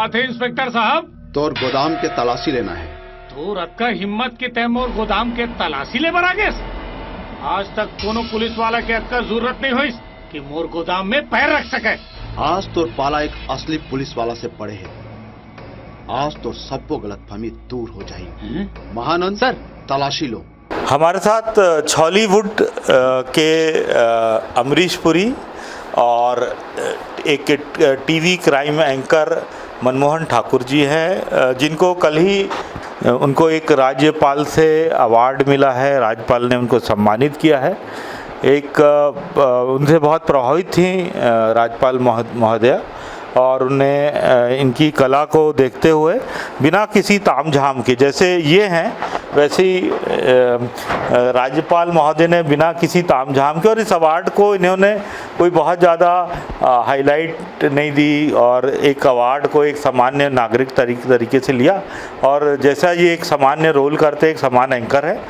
बात है इंस्पेक्टर साहब? तोर गोदाम के तलाशी लेना है। तो रत का हिम्मत के तैमूर गोदाम के तलाशी ले बरा गए। आज तक कोनो पुलिस वाला के अक्का जरूरत नहीं हुई कि मोर गोदाम में पैर रख सके। आज तोर पाला एक असली पुलिस वाला से पड़े है। आज तो सबको गलतफहमी दूर हो जाएगी। महानंद सर, तलाशी लो। हमारे साथ छॉलीवुड के अमरीश पुरी और एक TV crime anchor Manmohan Thakur ji हैं, जिनको कल ही उनको एक राज्यपाल से अवार्ड मिला है। राज्यपाल ने उनको सम्मानित किया है। एक उनसे बहुत प्रभावित थी राज्यपाल महोदया, और उन्हें इनकी कला को देखते हुए बिना किसी तामझाम के, जैसे ये हैं वैसे ही राज्यपाल महोदय ने बिना किसी तामझाम के, और इस अवार्ड को इन्होंने कोई बहुत ज़्यादा हाईलाइट नहीं दी और एक अवार्ड को एक सामान्य नागरिक तरीके से लिया। और जैसा ये एक सामान्य रोल करते, एक सामान्य एंकर है,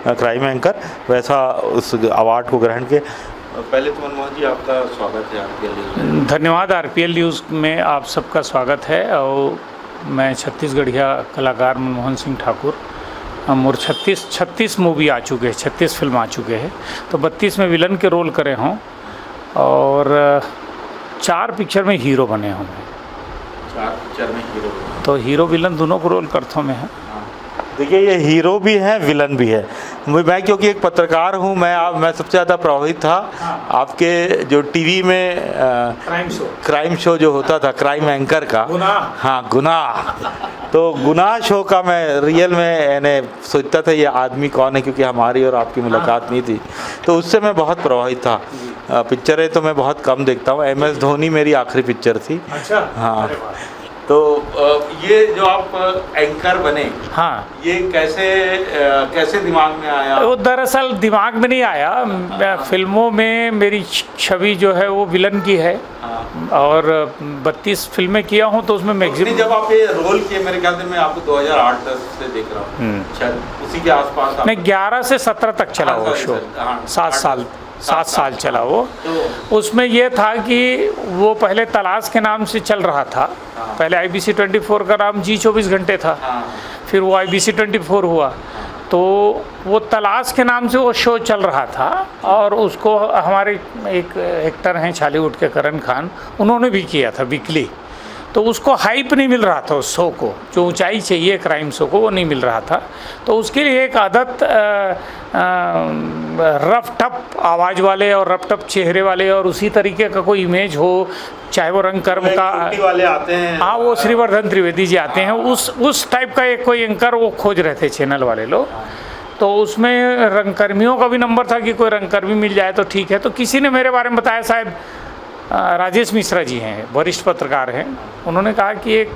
क्राइम एंकर, वैसा उस अवार्ड को ग्रहण के। पहले तो मनमोहन जी, आपका स्वागत है आरपीएल न्यूज़। धन्यवाद। आरपीएल न्यूज़ में आप सबका स्वागत है। और मैं छत्तीसगढ़िया कलाकार मनमोहन सिंह ठाकुर। हम और 36 मूवी आ चुके हैं, 36 फिल्म आ चुके हैं। तो 32 में विलन के रोल करे हों और 4 पिक्चर में हीरो बने हों। 4 पिक्चर में हीरो, तो हीरो विलन दोनों को रोल करता हूँ मैं। देखिए, ये हीरो भी है, विलन भी है। मैं क्योंकि एक पत्रकार हूँ, मैं सबसे ज़्यादा प्रभावित था आपके जो टीवी में क्राइम शो जो होता था, क्राइम एंकर का। हाँ, गुनाह। तो गुनाह शो का मैं रियल में सोचता था ये आदमी कौन है, क्योंकि हमारी और आपकी मुलाकात नहीं थी। तो उससे मैं बहुत प्रभावित था। पिक्चरें तो मैं बहुत कम देखता हूँ। MS धोनी मेरी आखिरी पिक्चर थी। अच्छा। हाँ। तो ये जो आप एंकर बने, हाँ, ये कैसे दिमाग में आया? वो दरअसल दिमाग में नहीं आया। फिल्मों में मेरी छवि जो है वो विलन की है। हाँ। और 32 फिल्में किया हूँ तो उसमें मैक्सिमम। जब आप ये रोल किए, मेरे ख्याल से मैं आपको 2008 से देख रहा हूँ, शायद उसी के आसपास। नहीं, 11 से 17 तक चला वो शो। 7 साल चला वो। तो उसमें ये था कि वो पहले तलाश के नाम से चल रहा था। पहले IBC 24 का नाम जी 24 घंटे था। फिर वो IBC 24 हुआ। तो वो तलाश के नाम से वो शो चल रहा था। और उसको हमारे एक एक्टर हैं छॉलीवुड के करण खान, उन्होंने भी किया था वीकली। तो उसको हाइप नहीं मिल रहा था उस शो को, जो ऊंचाई चाहिए क्राइम शो को, वो नहीं मिल रहा था। तो उसके लिए एक आदत रफ टफ आवाज़ वाले और रफ टफ चेहरे वाले और उसी तरीके का कोई इमेज हो, चाहे वो रंग कर्म का वाले आते हैं। हाँ, वो श्रीवर्धन त्रिवेदी जी आते हैं। उस टाइप का एक कोई एंकर वो खोज रहे थे चैनल वाले लोग। तो उसमें रंगकर्मियों का भी नंबर था कि कोई रंगकर्मी मिल जाए तो ठीक है। तो किसी ने मेरे बारे में बताया, शायद राजेश मिश्रा जी हैं, वरिष्ठ पत्रकार हैं। उन्होंने कहा कि एक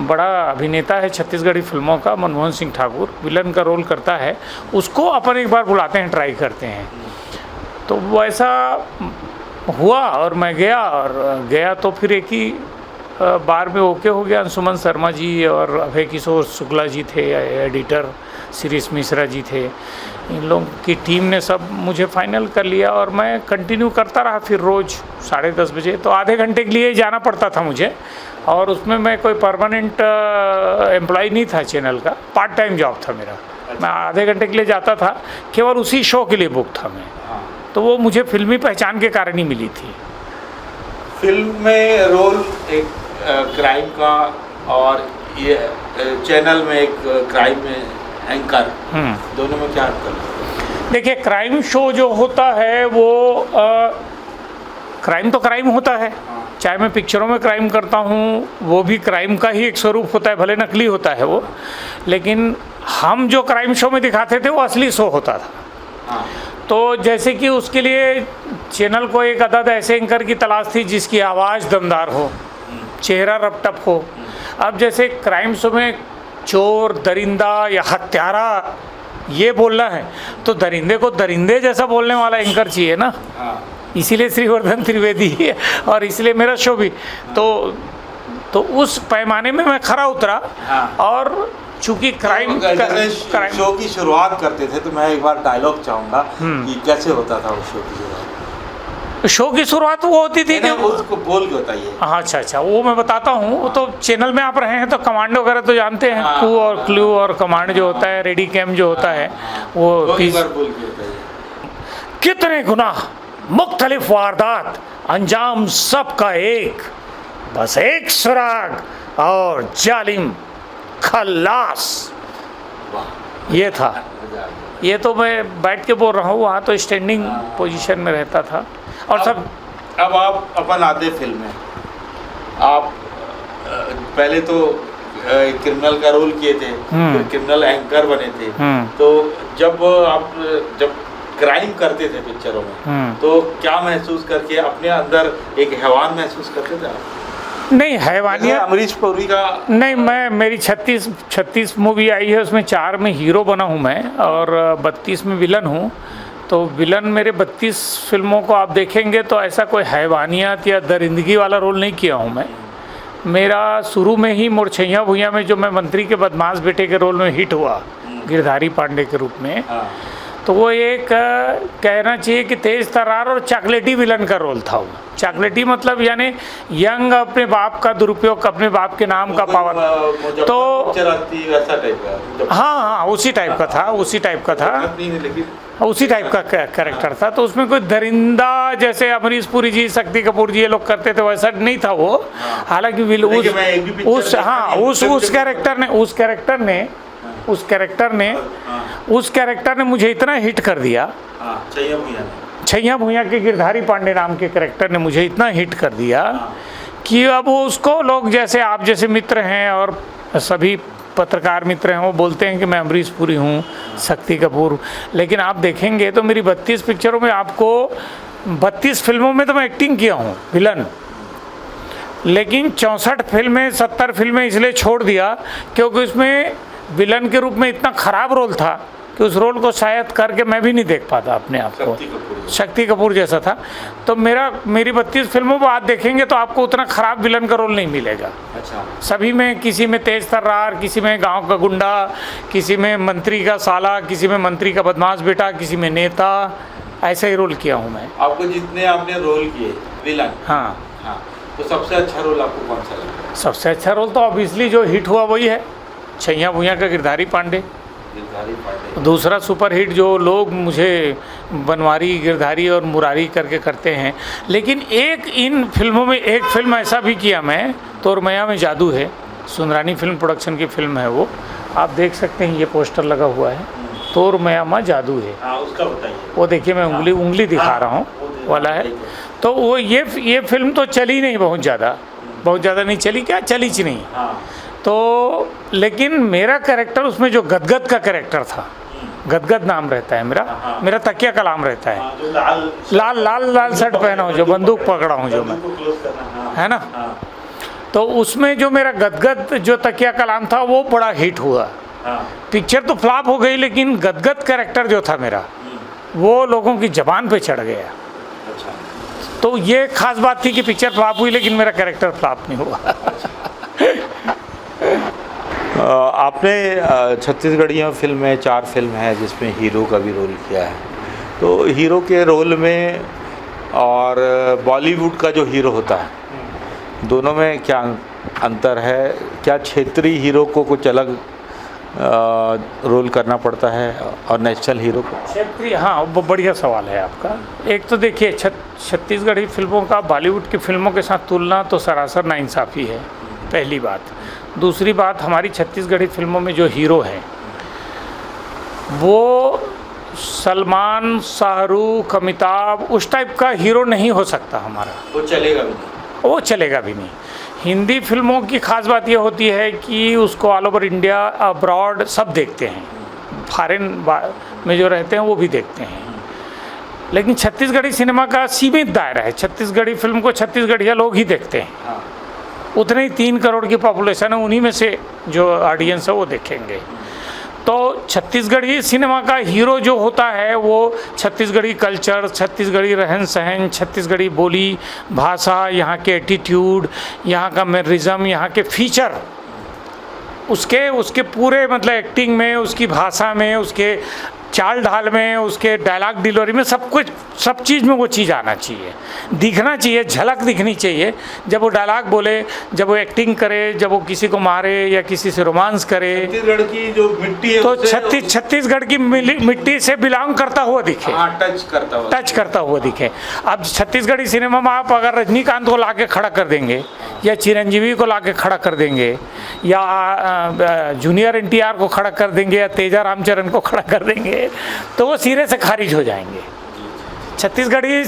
बड़ा अभिनेता है छत्तीसगढ़ी फिल्मों का, मनमोहन सिंह ठाकुर, विलन का रोल करता है, उसको अपन एक बार बुलाते हैं, ट्राई करते हैं। तो वैसा हुआ और मैं गया तो फिर एक ही बार में ओके हो गया। अंशुमन शर्मा जी और अभय किशोर शुक्ला जी थे, एडिटर शिरीष मिश्रा जी थे। इन लोगों की टीम ने सब मुझे फाइनल कर लिया और मैं कंटिन्यू करता रहा। फिर रोज़ 10:30 बजे, तो आधे घंटे के लिए जाना पड़ता था मुझे। और उसमें मैं कोई परमानेंट एम्प्लॉय नहीं था चैनल का, पार्ट टाइम जॉब था मेरा। मैं आधे घंटे के लिए जाता था, केवल उसी शो के लिए बुक था मैं। तो वो मुझे फिल्मी पहचान के कारण ही मिली थी। फिल्म में रोल एक क्राइम का और ये चैनल में एक क्राइम एंकर, दोनों में क्या अंतर है? देखिए, क्राइम शो जो होता है वो क्राइम तो क्राइम होता है। चाहे मैं पिक्चरों में क्राइम करता हूँ, वो भी क्राइम का ही एक स्वरूप होता है, भले नकली होता है वो। लेकिन हम जो क्राइम शो में दिखाते थे वो असली शो होता था। तो जैसे कि उसके लिए चैनल को एक अदद ऐसे एंकर की तलाश थी जिसकी आवाज़ दमदार हो, चेहरा रपटप हो। अब जैसे क्राइम शो में चोर, दरिंदा या हत्यारा ये बोलना है तो दरिंदे को दरिंदे जैसा बोलने वाला एंकर चाहिए ना। इसीलिए श्रीवर्धन त्रिवेदी है और इसलिए मेरा शो भी। तो उस पैमाने में मैं खरा उतरा। और चूंकि क्राइम शो की शुरुआत करते थे तो मैं एक बार डायलॉग चाहूँगा कि कैसे होता था उस शो की शुरुआत। शो की शुरुआत वो होती थी कि उसको बोल के बताइए। हाँ, अच्छा, वो मैं बताता हूँ। वो तो चैनल में आप रहे हैं तो कमांडो वगैरह तो जानते हैं, हाँ, क्रू और क्लू और कमांड जो होता है, रेडी कैम जो होता है, वो एक बार बोल के बताइए। कितने गुनाह, मुख्तलिफ वारदात, अंजाम सबका एक, बस एक सुराग और जालिम खल्लास। ये था। ये तो मैं बैठ के बोल रहा हूँ, वहाँ तो स्टैंडिंग पोजीशन में रहता था। और सब अब आप अपन आते फिल्म में, आप पहले तो क्रिमिनल का रोल किए थे, फिर क्रिमिनल एंकर बने थे। तो जब आप क्राइम करते थे पिक्चरों में, तो क्या महसूस करके अपने अंदर एक हैवान महसूस करते थे आप? नहीं, हैवानियत अमरीश पुरी का नहीं, मेरी 36 मूवी आई है, उसमें 4 में हीरो बना हूँ मैं और 32 में विलन हूँ। तो विलन मेरे 32 फिल्मों को आप देखेंगे तो ऐसा कोई हैवानियत या दरिंदगी वाला रोल नहीं किया हूँ मैं। मेरा शुरू में ही मुरछैया भुइयां में जो मैं मंत्री के बदमाश बेटे के रोल में हिट हुआ गिरधारी पांडे के रूप में, तो वो एक कहना चाहिए कि तेज तर्रार और चॉकलेटी विलन का रोल था। वो चॉकलेटी मतलब यानी यंग, अपने बाप का दुरुपयोग, अपने बाप के नाम का पावर, तो वैसा टाइप का। हाँ, उसी टाइप का था, उसी टाइप का कैरेक्टर था। तो उसमें कोई दरिंदा जैसे अमरीश पुरी जी, शक्ति कपूर जी ये लोग करते थे वैसा नहीं था वो। हालांकि उस कैरेक्टर ने मुझे इतना हिट कर दिया, छैया भुइयां के गिरधारी पांडे नाम के कैरेक्टर ने मुझे इतना हिट कर दिया कि अब उसको लोग जैसे आप जैसे मित्र हैं और सभी पत्रकार मित्र हैं, वो बोलते हैं कि मैं अमरीश पुरी हूँ, शक्ति कपूर। लेकिन आप देखेंगे तो मेरी 32 पिक्चरों में आपको 32 फिल्मों में तो मैं एक्टिंग किया हूँ विलन, लेकिन 64 फिल्में 70 फिल्में इसलिए छोड़ दिया क्योंकि उसमें विलन के रूप में इतना ख़राब रोल था कि उस रोल को शायद करके मैं भी नहीं देख पाता अपने आप को, शक्ति कपूर जैसा था। तो मेरी 32 फिल्मों को आप देखेंगे तो आपको उतना ख़राब विलन का रोल नहीं मिलेगा। अच्छा। सभी में किसी में तेज तर्रार, किसी में गांव का गुंडा, किसी में मंत्री का साला, किसी में मंत्री का बदमाश बेटा, किसी में नेता, ऐसा ही रोल किया हूँ मैं। आपको जितने आपने रोल किए विलन, हाँ, तो सबसे अच्छा रोल आपको कौन सा लगा? सबसे अच्छा रोल तो ऑब्वियसली जो हिट हुआ वही है, छैया भुइयां का गिरधारी पांडे। दूसरा सुपर हिट जो लोग मुझे बनवारी, गिरधारी और मुरारी करके करते हैं, लेकिन एक इन फिल्मों में एक फिल्म ऐसा भी किया मैं, तोरमैया में जादू है, सुंदरानी फिल्म प्रोडक्शन की फिल्म है वो, आप देख सकते हैं, ये पोस्टर लगा हुआ है, तोरमैया में जादू है। उसका बताइए। वो देखिए मैं उंगली दिखा रहा हूँ वाला है। तो वो ये फिल्म तो चली नहीं बहुत ज़्यादा नहीं चली, क्या चली च नहीं। तो लेकिन मेरा कैरेक्टर उसमें जो गदगद का कैरेक्टर था, गदगद नाम रहता है मेरा तकिया कलाम रहता है, लाल शर्ट पहना हूँ, जो बंदूक पकड़ा हूँ जो मैं, है ना। तो उसमें जो मेरा गदगद जो तकिया कलाम था वो बड़ा हिट हुआ। पिक्चर तो फ्लॉप हो गई, लेकिन गदगद कैरेक्टर जो था मेरा वो लोगों की ज़बान पे चढ़ गया। तो ये खास बात थी कि पिक्चर फ्लॉप हुई लेकिन मेरा कैरेक्टर फ्लॉप नहीं हुआ। आपने छत्तीसगढ़िया फिल्म में 4 फिल्म है जिसमें हीरो का भी रोल किया है, तो हीरो के रोल में और बॉलीवुड का जो हीरो होता है दोनों में क्या अंतर है? क्या क्षेत्रीय हीरो को कुछ अलग रोल करना पड़ता है और नेशनल हीरो को? क्षेत्रीय, हाँ, बढ़िया सवाल है आपका। एक तो देखिए छत्तीसगढ़ी फिल्मों का बॉलीवुड की फिल्मों के साथ तुलना तो सरासर नाइंसाफ़ी है, पहली बात। दूसरी बात, हमारी छत्तीसगढ़ी फिल्मों में जो हीरो हैं वो सलमान, शाहरुख, अमिताभ उस टाइप का हीरो नहीं हो सकता हमारा। वो चलेगा भी नहीं। हिंदी फिल्मों की खास बात ये होती है कि उसको ऑल ओवर इंडिया, अब्रॉड सब देखते हैं, फॉरेन में जो रहते हैं वो भी देखते हैं। लेकिन छत्तीसगढ़ी सिनेमा का सीमित दायरा है, छत्तीसगढ़ी फिल्म को छत्तीसगढ़िया लोग ही देखते हैं। उतने ही 3 करोड़ की पॉपुलेशन है, उन्हीं में से जो ऑडियंस है वो देखेंगे। तो छत्तीसगढ़ी सिनेमा का हीरो जो होता है वो छत्तीसगढ़ी कल्चर, छत्तीसगढ़ी रहन सहन, छत्तीसगढ़ी बोली भाषा, यहाँ के एटीट्यूड, यहाँ का मैनरिज्म, यहाँ के फीचर, उसके पूरे मतलब एक्टिंग में, उसकी भाषा में, उसके चाल ढाल में, उसके डायलॉग डिलीवरी में, सब कुछ, सब चीज़ में वो चीज़ आना चाहिए, दिखना चाहिए, झलक दिखनी चाहिए। जब वो डायलॉग बोले, जब वो एक्टिंग करे, जब वो किसी को मारे या किसी से रोमांस करे, छत्तीसगढ़ की जो मिट्टी है तो उससे छत्तीसगढ़ की मिट्टी से बिलोंग करता हुआ दिखे, टच करता हुआ दिखे। अब छत्तीसगढ़ी सिनेमा में आप अगर रजनीकांत को ला के खड़ा कर देंगे या चिरंजीवी को ला के खड़ा कर देंगे या जूनियर एनटीआर को खड़ा कर देंगे या तेजा रामचरण को खड़ा कर देंगे, तो वो सिरे से खारिज हो जाएंगे। छत्तीसगढ़ी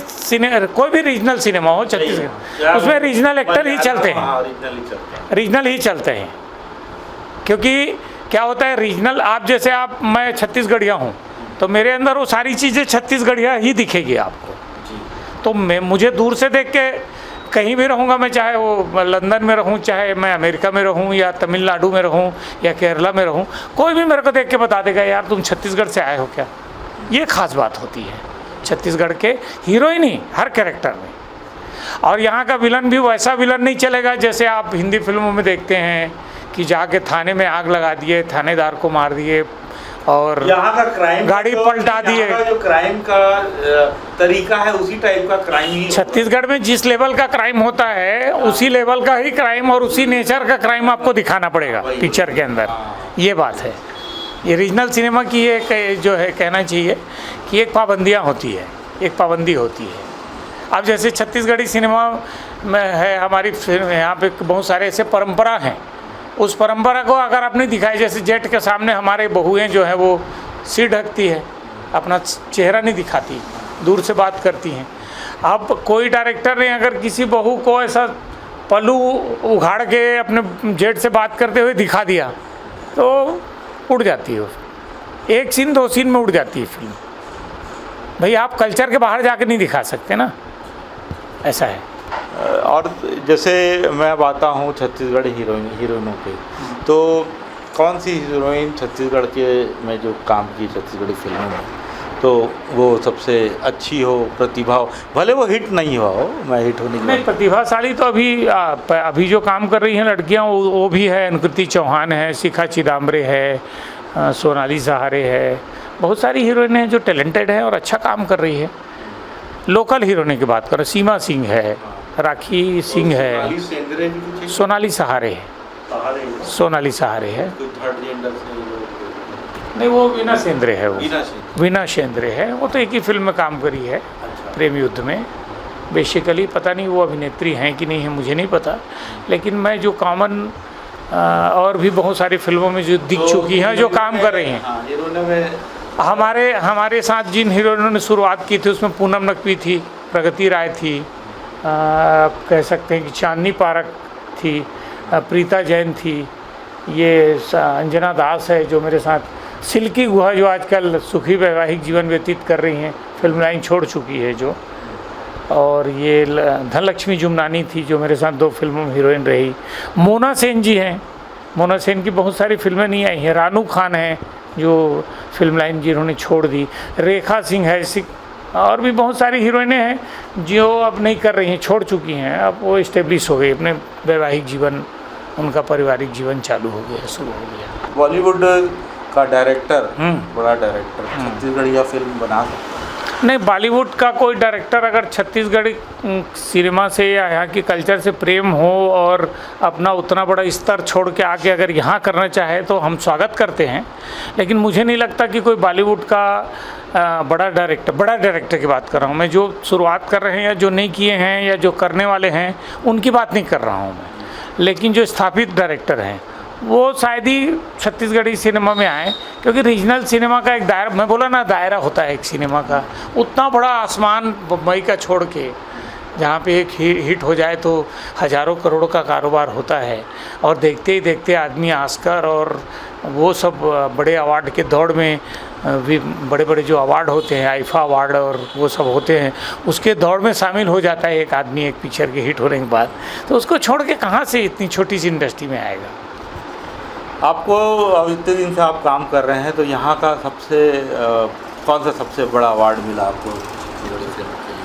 कोई भी रीजनल सिनेमा हो छत्तीसगढ़, उसमें रीजनल एक्टर ही चलते हैं, रीजनल ही चलते हैं। क्योंकि क्या होता है, रीजनल, आप जैसे मैं छत्तीसगढ़िया हूँ तो मेरे अंदर वो सारी चीज़ें छत्तीसगढ़िया ही दिखेगी आपको। तो मुझे दूर से देख के कहीं भी रहूँगा मैं, चाहे वो लंदन में रहूँ, चाहे मैं अमेरिका में रहूँ या तमिलनाडु में रहूँ या केरला में रहूँ, कोई भी मेरे को देख के बता देगा यार तुम छत्तीसगढ़ से आए हो क्या। ये खास बात होती है छत्तीसगढ़ के हीरो ही नहीं, हर कैरेक्टर में। और यहाँ का विलन भी वैसा विलन नहीं चलेगा जैसे आप हिंदी फिल्मों में देखते हैं कि जाके थाने में आग लगा दिए, थानेदार को मार दिए और यहाँ का क्राइम गाड़ी पलटा दिए। जो क्राइम का तरीका है उसी टाइप का क्राइम ही छत्तीसगढ़ में जिस लेवल का क्राइम होता है उसी लेवल का ही क्राइम और उसी नेचर का क्राइम आपको दिखाना पड़ेगा पिक्चर के अंदर। ये बात है, ये रीजनल सिनेमा की एक जो है कहना चाहिए कि एक पाबंदियाँ होती है, एक पाबंदी होती है। अब जैसे छत्तीसगढ़ी सिनेमा में है हमारी फिल्म, यहाँ पे बहुत सारे ऐसे परंपरा हैं, उस परंपरा को अगर आपने दिखाई, जैसे जेट के सामने हमारे बहुएं जो है वो सिर ढकती है, अपना चेहरा नहीं दिखाती, दूर से बात करती हैं। अब कोई डायरेक्टर ने अगर किसी बहू को ऐसा पल्लू उघाड़ के अपने जेट से बात करते हुए दिखा दिया तो उड़ जाती है, एक सीन 2 सीन में उड़ जाती है फिल्म। भाई आप कल्चर के बाहर जाके नहीं दिखा सकते ना, ऐसा है। और जैसे मैं अब आता हूँ छत्तीसगढ़ी हीरोइनों पे, तो कौन सी हीरोइन छत्तीसगढ़ के में जो काम की छत्तीसगढ़ी फिल्मों में तो वो सबसे अच्छी हो, प्रतिभा हो, भले वो हिट नहीं हुआ हो, मैं हिट होने नहीं, प्रतिभाशाली तो अभी जो काम कर रही हैं लड़कियां वो भी है, अनुकृति चौहान है, शिखा चिदाम्बरे है, सोनाली सहारे है, बहुत सारी हीरोइन हैं जो टैलेंटेड है और अच्छा काम कर रही है। लोकल हीरोइन की बात करो, सीमा सिंह है, राखी सिंह है, सोनाली सहारे है, सोनाली सहारे है, नहीं वो वीना सेंद्रे है, वो वीना सेंद्रे है, वो तो एक ही फिल्म में काम करी है, प्रेम युद्ध में। बेसिकली पता नहीं वो अभिनेत्री हैं कि नहीं है, मुझे नहीं पता, लेकिन मैं जो कॉमन और भी बहुत सारी फिल्मों में जो दिख चुकी हैं, जो काम कर रही हैं। हमारे साथ जिन हीरोइनों ने शुरुआत की थी उसमें पूनम नकवी थी, प्रगति राय थी, कह सकते हैं कि चांदनी पारक थी, प्रीता जैन थी, ये अंजना दास है जो मेरे साथ, सिल्की गुहा जो आजकल सुखी वैवाहिक जीवन व्यतीत कर रही हैं, फिल्म लाइन छोड़ चुकी है जो, और ये धनलक्ष्मी जुमनानी थी जो मेरे साथ 2 फिल्मों में हीरोइन रही। मोना सेन जी हैं, मोना सेन की बहुत सारी फिल्में नहीं आई हैं। रानू खान हैं जो फिल्म लाइन जिन्होंने छोड़ दी, रेखा सिंह है, और भी बहुत सारी हीरोइनें हैं जो अब नहीं कर रही हैं, छोड़ चुकी हैं, अब वो इस्टेब्लिश हो गई, अपने वैवाहिक जीवन, उनका पारिवारिक जीवन चालू हो गया, शुरू हो गया। बॉलीवुड का डायरेक्टर, बड़ा डायरेक्टर छत्तीसगढ़िया फिल्म बना सकता? नहीं, बॉलीवुड का कोई डायरेक्टर अगर छत्तीसगढ़ी सिनेमा से या यहाँ की कल्चर से प्रेम हो और अपना उतना बड़ा स्तर छोड़ के आके अगर यहाँ करना चाहे तो हम स्वागत करते हैं, लेकिन मुझे नहीं लगता कि कोई बॉलीवुड का बड़ा डायरेक्टर की बात कर रहा हूँ मैं, जो शुरुआत कर रहे हैं या जो नहीं किए हैं या जो करने वाले हैं उनकी बात नहीं कर रहा हूँ मैं, लेकिन जो स्थापित डायरेक्टर हैं वो शायद ही छत्तीसगढ़ी सिनेमा में आए, क्योंकि रीजनल सिनेमा का एक दायरा, मैं बोला ना दायरा होता है एक सिनेमा का, उतना बड़ा आसमान बम्बई का छोड़ के जहाँ पे एक हिट हो जाए तो हज़ारों करोड़ों का कारोबार होता है, और देखते ही देखते आदमी ऑस्कर और वो सब बड़े अवार्ड के दौड़ में भी, बड़े बड़े जो अवार्ड होते हैं, आईफा अवार्ड और वो सब होते हैं, उसके दौड़ में शामिल हो जाता है एक आदमी एक पिक्चर के हिट होने के बाद, तो उसको छोड़ के कहाँ से इतनी छोटी सी इंडस्ट्री में आएगा। आपको अब इतने दिन से आप काम कर रहे हैं तो यहाँ का कौन सा सबसे बड़ा अवार्ड मिला आपको?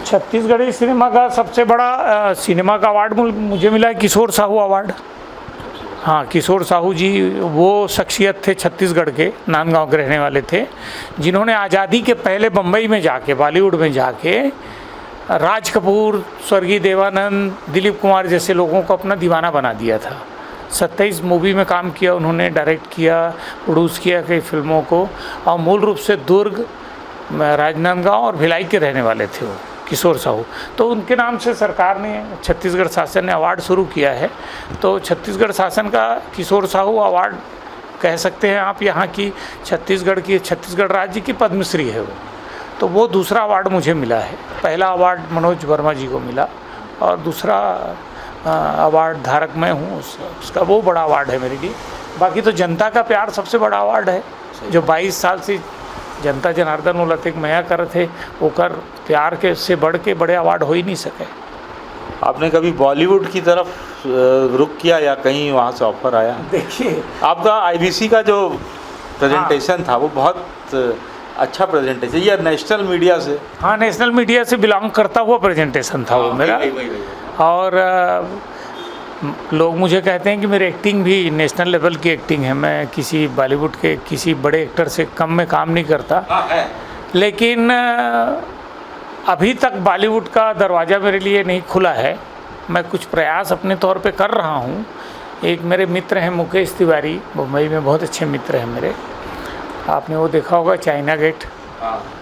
छत्तीसगढ़ी सिनेमा का सबसे बड़ा सिनेमा का अवार्ड मुझे मिला है किशोर साहू अवार्ड। हाँ, किशोर साहू जी वो शख्सियत थे छत्तीसगढ़ के, नांदगांव के रहने वाले थे, जिन्होंने आज़ादी के पहले बम्बई में जाके, बॉलीवुड में जाके राज कपूर, स्वर्गीय देवानंद, दिलीप कुमार जैसे लोगों को अपना दीवाना बना दिया था। 27 मूवी में काम किया उन्होंने, डायरेक्ट किया, प्रोड्यूस किया कई फिल्मों को, और मूल रूप से दुर्ग, राजनांदगांव और भिलाई के रहने वाले थे वो किशोर साहू। तो उनके नाम से सरकार ने, छत्तीसगढ़ शासन ने अवार्ड शुरू किया है। तो छत्तीसगढ़ शासन का किशोर साहू अवार्ड कह सकते हैं आप, यहाँ की छत्तीसगढ़ राज्य की पद्मश्री है वो। तो वो दूसरा अवार्ड मुझे मिला है। पहला अवार्ड मनोज वर्मा जी को मिला और दूसरा अवार्ड धारक मैं हूँ, उसका वो बड़ा अवार्ड है मेरे लिए। बाकी तो जनता का प्यार सबसे बड़ा अवार्ड है, जो 22 साल से जनता जनार्दन वो लतिक मया कर थे, वो कर प्यार के से बढ़ के बड़े अवार्ड हो ही नहीं सके। आपने कभी बॉलीवुड की तरफ रुख किया या कहीं वहाँ से ऑफर आया? देखिए, आपका आईबीसी का जो प्रेजेंटेशन था वो बहुत अच्छा प्रेजेंटेशन, या नेशनल मीडिया से? हाँ, नेशनल मीडिया से बिलोंग करता हुआ प्रेजेंटेशन था वो मेरा। और लोग मुझे कहते हैं कि मेरी एक्टिंग भी नेशनल लेवल की एक्टिंग है। मैं किसी बॉलीवुड के किसी बड़े एक्टर से कम में काम नहीं करता, लेकिन अभी तक बॉलीवुड का दरवाज़ा मेरे लिए नहीं खुला है। मैं कुछ प्रयास अपने तौर पे कर रहा हूँ। एक मेरे मित्र हैं मुकेश तिवारी, मुंबई में बहुत अच्छे मित्र हैं मेरे। आपने वो देखा होगा चाइना गेट,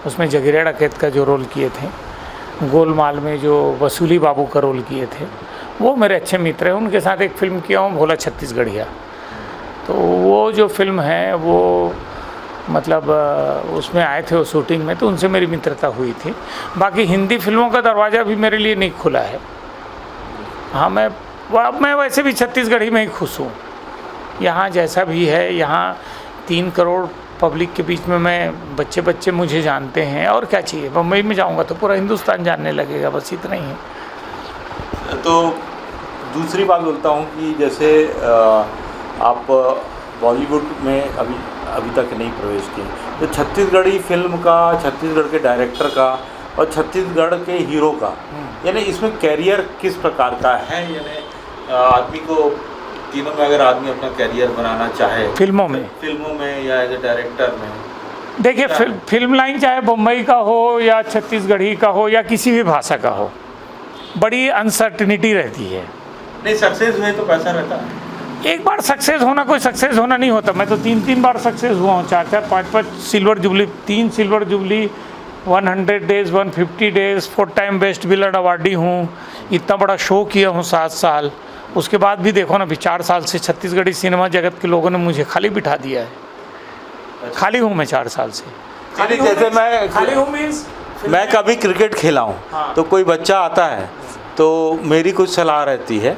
उसमें जगीरा डकैत का जो रोल किए थे, गोलमाल में जो वसूली बाबू का रोल किए थे, वो मेरे अच्छे मित्र हैं। उनके साथ एक फ़िल्म किया हूँ, भोला छत्तीसगढ़िया। तो वो जो फिल्म है वो मतलब उसमें आए थे वो शूटिंग में, तो उनसे मेरी मित्रता हुई थी। बाकी हिंदी फिल्मों का दरवाज़ा भी मेरे लिए नहीं खुला है। हाँ, मैं वैसे भी छत्तीसगढ़ी में ही खुश हूँ। यहाँ जैसा भी है, यहाँ 3 करोड़ पब्लिक के बीच में मैं, बच्चे मुझे जानते हैं, और क्या चाहिए। बम्बई में जाऊँगा तो पूरा हिंदुस्तान जानने लगेगा, बस इतना ही है। तो दूसरी बात बोलता हूँ कि जैसे आप बॉलीवुड में अभी तक नहीं प्रवेश किए, तो छत्तीसगढ़ी फिल्म का, छत्तीसगढ़ के डायरेक्टर का और छत्तीसगढ़ के हीरो का, यानी इसमें कैरियर किस प्रकार का है? यानी आदमी को तीनों में अगर आदमी अपना कैरियर बनाना चाहे, फिल्मों में या एज ए डायरेक्टर में, देखिए फिल्म लाइन चाहे बम्बई का हो या छत्तीसगढ़ी का हो या किसी भी भाषा का हो, बड़ी अनसर्टिनिटी रहती है। नहीं, सक्सेस हुए तो पैसा रहता है। एक बार सक्सेस होना, कोई सक्सेस होना नहीं होता। मैं तो 3 बार सक्सेस हुआ हूँ, 4 5 silver jubilee, 3 silver jubilee, 100 days, 150 days, 4 time best villain awardee हूँ। इतना बड़ा शो किया हूँ 7 साल। उसके बाद भी देखो ना, अभी 4 साल से छत्तीसगढ़ी सिनेमा जगत के लोगों ने मुझे खाली बिठा दिया है। खाली हूँ मैं 4 साल से। जैसे मैं खाली हूँ मीन्स मैं कभी क्रिकेट खेला हूँ। हाँ। तो कोई बच्चा आता है तो मेरी कुछ सलाह रहती है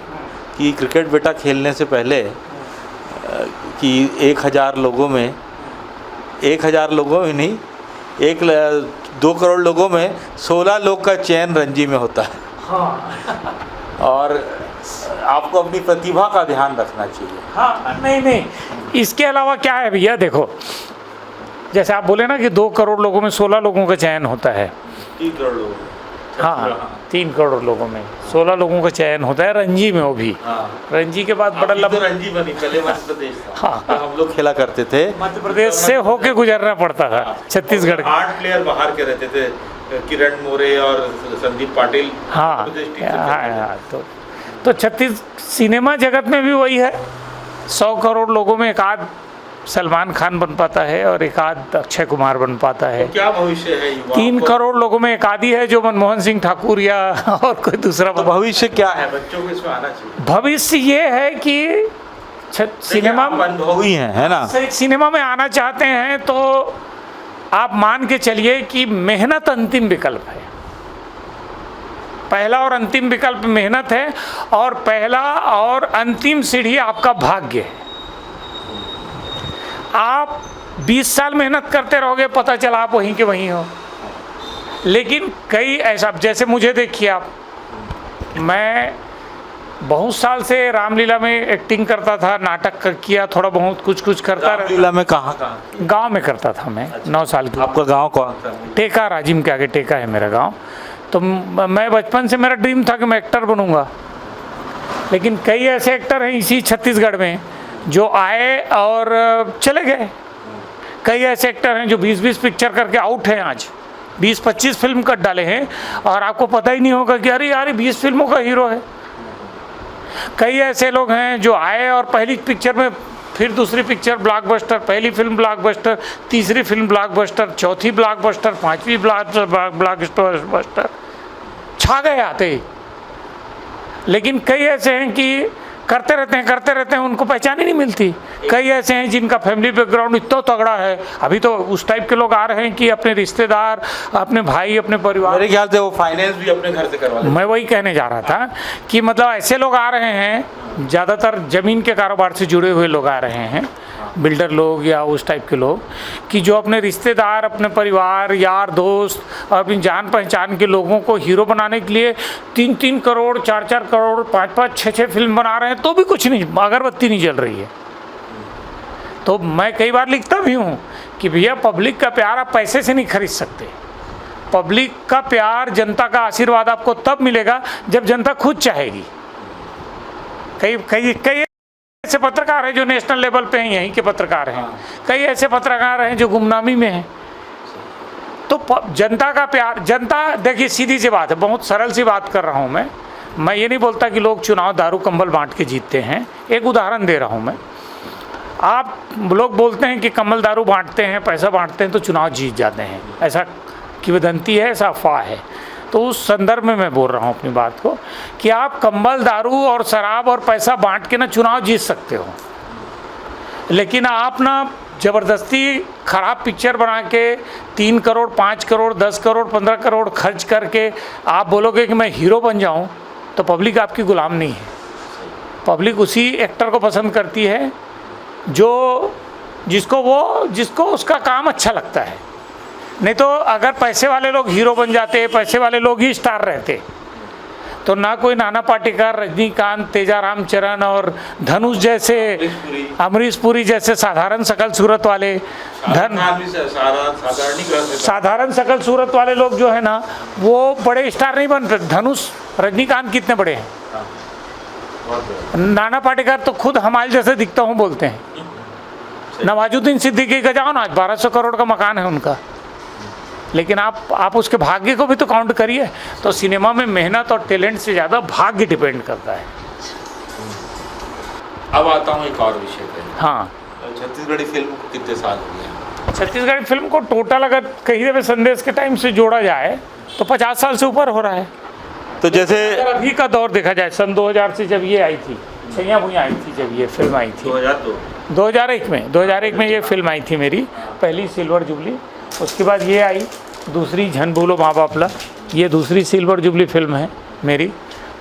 कि क्रिकेट बेटा खेलने से पहले कि 1000 लोगों में, 1000 लोगों में नहीं, 2 करोड़ लोगों में 16 लोग का चयन रणजी में होता है। हाँ। और आपको अपनी प्रतिभा का ध्यान रखना चाहिए। हाँ, नहीं, इसके अलावा क्या है भैया, देखो जैसे आप बोले ना कि 2 करोड़ लोगों में 16 लोगों का चयन होता है। 3 करोड़ लोगों में। हाँ, 3 करोड़ लोगों में 16 लोगों का चयन होता है रणजी में, वो भी। हाँ। रणजी के बाद बड़ा तो रणजी बनी, पहले मध्य प्रदेश था। हाँ, तो हम लोग खेला करते थे, मध्य प्रदेश से होके गुजरना पड़ता था। हाँ। छत्तीसगढ़ 8 प्लेयर बाहर के रहते थे, किरण मोरे और संदीप पाटिल। हाँ, तो छत्तीस सिनेमा जगत में भी वही है। 100 करोड़ लोगों में 1 सलमान खान बन पाता है और 1 अक्षय कुमार बन पाता है। तो क्या भविष्य है? 3 करोड़ लोगों में 1 आदि है जो मनमोहन सिंह ठाकुर या और कोई दूसरा। तो भविष्य क्या है? बच्चों को इसमें आना चाहिए। भविष्य ये है कि सिनेमा अनुभवी है ना, सिनेमा में आना चाहते हैं तो आप मान के चलिए कि मेहनत अंतिम विकल्प है। पहला और अंतिम विकल्प मेहनत है, और पहला और अंतिम सीढ़ी आपका भाग्य है। आप 20 साल मेहनत करते रहोगे, पता चला आप वहीं के वहीं हो। लेकिन कई ऐसा, जैसे मुझे देखिए आप, मैं बहुत साल से रामलीला में एक्टिंग करता था, नाटक किया, थोड़ा बहुत कुछ करता रहा। रामलीला में कहाँ? गांव में करता था मैं। 9 साल की। आपका गांव कौन सा? टेका, राजिम के आगे टेका है मेरा गांव। तो मैं बचपन से मेरा ड्रीम था कि मैं एक्टर बनूंगा। लेकिन कई ऐसे एक्टर हैं इसी छत्तीसगढ़ में जो आए और चले गए। कई ऐसे एक्टर हैं जो 20-20 पिक्चर करके आउट हैं, आज 20-25 फिल्म कर डाले हैं और आपको पता ही नहीं होगा कि अरे यार 20 फिल्मों का हीरो है। कई ऐसे लोग हैं जो आए और पहली पिक्चर में, फिर दूसरी पिक्चर ब्लॉकबस्टर, पहली फिल्म ब्लॉकबस्टर, तीसरी फिल्म ब्लॉकबस्टर, चौथी ब्लॉकबस्टर, पांचवी ब्लॉकबस्टर, छा गए आते ही। लेकिन कई ऐसे हैं कि करते रहते हैं, उनको पहचान ही नहीं मिलती। कई ऐसे हैं जिनका फैमिली बैकग्राउंड इतना तगड़ा है, अभी तो उस टाइप के लोग आ रहे हैं कि अपने रिश्तेदार, अपने भाई, अपने परिवार, मेरे ख्याल से वो फाइनेंस भी अपने घर से करवा लेते हैं। मैं वही कहने जा रहा था कि मतलब ऐसे लोग आ रहे हैं, ज़्यादातर ज़मीन के कारोबार से जुड़े हुए लोग आ रहे हैं, बिल्डर लोग या उस टाइप के लोग, कि जो अपने रिश्तेदार, अपने परिवार, यार दोस्त और अपनी जान पहचान के लोगों को हीरो बनाने के लिए 3-3 करोड़, 4-4 करोड़, 5-5, 6-6 फिल्म बना रहे हैं, तो भी कुछ नहीं, अगरबत्ती नहीं जल रही है। तो मैं कई बार लिखता भी हूँ कि भैया पब्लिक का प्यार आप पैसे से नहीं खरीद सकते। पब्लिक का प्यार, जनता का आशीर्वाद आपको तब मिलेगा जब जनता खुद चाहेगी। कई ऐसे पत्रकार हैं जो नेशनल लेवल पे हैं, यहीं के पत्रकार हैं। कई ऐसे पत्रकार हैं जो गुमनामी में हैं। तो जनता का प्यार, जनता, देखिए सीधी सी बात है, बहुत सरल सी बात कर रहा हूँ मैं ये नहीं बोलता कि लोग चुनाव दारू कंबल बांट के जीतते हैं। एक उदाहरण दे रहा हूँ मैं। आप लोग बोलते हैं कि कमल दारू बांटते हैं, पैसा बांटते हैं तो चुनाव जीत जाते हैं, ऐसा किंवदंती है, ऐसा अफवाह है। तो उस संदर्भ में मैं बोल रहा हूँ अपनी बात को कि आप कंबल, दारू और शराब और पैसा बांट के ना चुनाव जीत सकते हो, लेकिन आप ना ज़बरदस्ती खराब पिक्चर बना के 3 करोड़, 5 करोड़, 10 करोड़, 15 करोड़ खर्च करके आप बोलोगे कि मैं हीरो बन जाऊँ, तो पब्लिक आपकी गुलाम नहीं है। पब्लिक उसी एक्टर को पसंद करती है जिसको उसका काम अच्छा लगता है। नहीं तो अगर पैसे वाले लोग हीरो बन जाते, पैसे वाले लोग ही स्टार रहते, तो ना कोई नाना पाटेकर, रजनीकांत, तेजा रामचरण और धनुष जैसे, अमरीश पुरी जैसे साधारण शकल सूरत वाले, साधारण शकल सूरत वाले लोग जो है ना, वो बड़े स्टार नहीं बनते। धनुष, रजनीकांत कितने बड़े हैं, नाना पाटेकर तो खुद हमारे जैसे दिखता हूँ बोलते हैं। नवाजुद्दीन सिद्दीकी का जाओ ना, आज 1200 करोड़ का मकान है उनका, लेकिन आप उसके भाग्य को भी तो काउंट करिए। तो सिनेमा में मेहनत और टैलेंट से ज़्यादा भाग्य डिपेंड करता है। अब आता हूँ एक और विषय पे। हाँ, छत्तीसगढ़ी फिल्म को कितने साल हो गए? छत्तीसगढ़ी फिल्म को टोटल अगर कहीं भी संदेश के टाइम से जोड़ा जाए तो 50 साल से ऊपर हो रहा है। तो जैसे अगर अभी का दौर देखा जाए, सन 2000 से जब ये आई थी, छैया भुइयां आई थी, जब ये फिल्म आई थी 2001 में ये फिल्म आई थी, मेरी पहली सिल्वर जुबली। उसके बाद ये आई दूसरी, झन भूलो माँ बाप ला, ये दूसरी सिल्वर जुबली फिल्म है मेरी।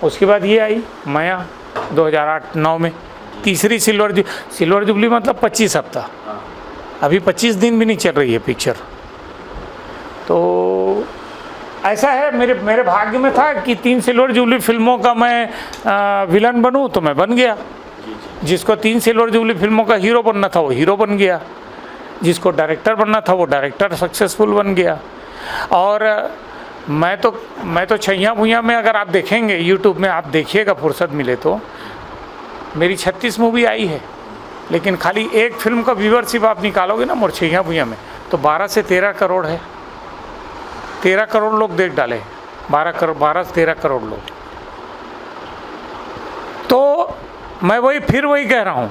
उसके बाद ये आई माया 2008-9 में, तीसरी सिल्वर जुबली मतलब 25 हफ्ता, अभी 25 दिन भी नहीं चल रही है पिक्चर। तो ऐसा है, मेरे भाग्य में था कि 3 सिल्वर जुबली फिल्मों का मैं विलन बनूं, तो मैं बन गया। जिसको 3 सिल्वर जुबली फिल्मों का हीरो बनना था वो हीरो बन गया, जिसको डायरेक्टर बनना था वो डायरेक्टर सक्सेसफुल बन गया। और मैं तो छैया भुइयां में, अगर आप देखेंगे यूट्यूब में, आप देखिएगा फुर्सत मिले तो, मेरी 36 मूवी आई है, लेकिन खाली एक फिल्म का व्यूअरशिप आप निकालोगे ना मोर छैया भुइयां में, तो 12 से 13 करोड़ है। 13 करोड़ लोग देख डाले, 12 से 13 करोड़ लोग। तो मैं फिर वही कह रहा हूँ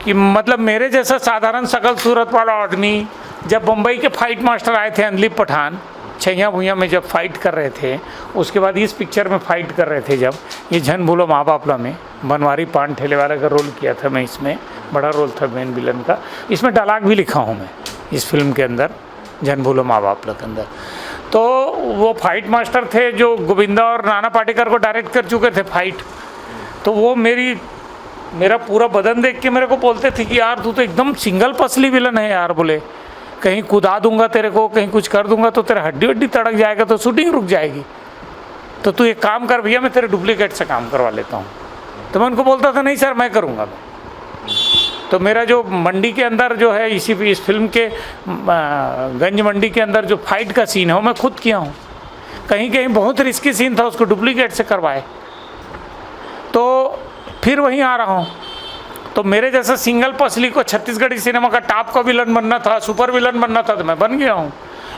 कि मतलब मेरे जैसा साधारण शकल सूरत वाला आदमी, जब बम्बई के फाइट मास्टर आए थे अंदलीप पठान, छैया भुइयां में जब फाइट कर रहे थे, उसके बाद इस पिक्चर में फाइट कर रहे थे, जब ये झन भूलो माँ बापला में बनवारी पान ठेले वाले का रोल किया था मैं, इसमें बड़ा रोल था मेन विलन का। इसमें डायलॉग भी लिखा हूँ मैं इस फिल्म के अंदर, झन भूलो माँ बापला के अंदर। तो वो फाइट मास्टर थे जो गोविंदा और नाना पाटेकर को डायरेक्ट कर चुके थे फाइट। तो वो मेरा पूरा बदन देख के मेरे को बोलते थे कि यार तू तो एकदम सिंगल पसली विलन है यार, बोले कहीं कूदा दूंगा तेरे को, कहीं कुछ कर दूंगा तो तेरा हड्डी तड़क जाएगा, तो शूटिंग रुक जाएगी। तो तू एक काम कर भैया, मैं तेरे डुप्लीकेट से काम करवा लेता हूँ। तो मैं उनको बोलता था नहीं सर मैं करूँगा। तो मेरा जो मंडी के अंदर जो है, इस फिल्म के गंज मंडी के अंदर जो फाइट का सीन है वो मैं खुद किया हूँ। कहीं कहीं बहुत रिस्की सीन था, उसको डुप्लीकेट से करवाए। तो फिर वहीं आ रहा हूँ, तो मेरे जैसा सिंगल पसली को छत्तीसगढ़ी सिनेमा का टॉप का विलन बनना था, सुपर विलन बनना था, तो मैं बन गया हूँ।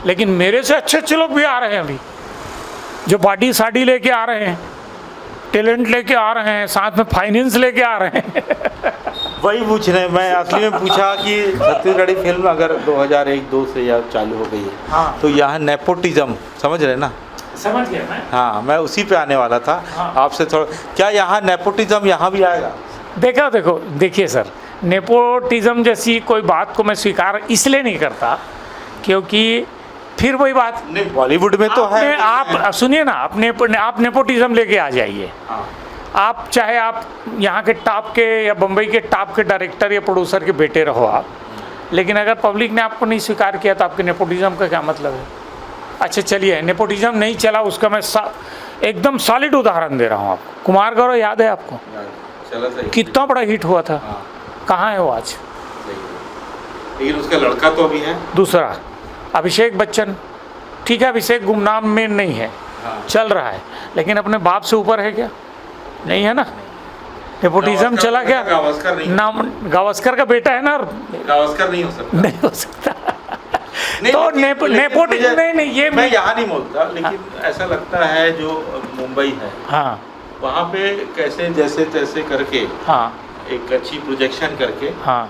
लेकिन मेरे से अच्छे अच्छे लोग भी आ रहे हैं अभी, जो बॉडी साड़ी लेके आ रहे हैं, टैलेंट लेके आ रहे हैं, साथ में फाइनेंस लेके आ रहे हैं। वही पूछ रहे हैं, मैं असली में पूछा कि छत्तीसगढ़ी फिल्म अगर 2001-2 से या चालू हो गई है, हाँ। तो यहाँ नेपोटिज्म समझ रहे ना? समझ गया मैं। हाँ, मैं उसी पे आने वाला था। हाँ। आपसे थोड़ा, क्या यहाँ नेपोटिज्म यहाँ भी आएगा? देखिए सर, नेपोटिज्म जैसी कोई बात को मैं स्वीकार इसलिए नहीं करता क्योंकि फिर वही बात, नहीं, बॉलीवुड में तो है। आप सुनिए ना, आप नेपोटिज्म लेके आ जाइए। हाँ। आप चाहे आप यहाँ के टॉप के या बम्बई के टॉप के डायरेक्टर या प्रोड्यूसर के बेटे रहो आप, लेकिन अगर पब्लिक ने आपको नहीं स्वीकार किया तो आपके नेपोटिज्म का क्या मतलब है? अच्छा चलिए, नेपोटिज्म नहीं चला उसका मैं एकदम सॉलिड उदाहरण दे रहा हूँ आपको। कुमार गौरव याद है आपको? चला सही। कितना बड़ा हिट हुआ था। हाँ। कहाँ है वो आज? लेकिन उसका लड़का तो अभी है दूसरा अभिषेक बच्चन। ठीक है, अभिषेक गुमनाम में नहीं है, हाँ। चल रहा है, लेकिन अपने बाप से ऊपर है क्या? नहीं है ना। नेपोटिज्म चला क्या? गावस्कर नहीं, नाम गावस्कर का बेटा है ना। गावस्कर नहीं हो सकता। नहीं हो सकता। नहीं, तो नेपोटिज्म नहीं ये मैं यहाँ नहीं बोलता, लेकिन ऐसा लगता है जो मुंबई है, हाँ वहाँ पे कैसे जैसे तैसे करके, हाँ एक अच्छी प्रोजेक्शन करके, हाँ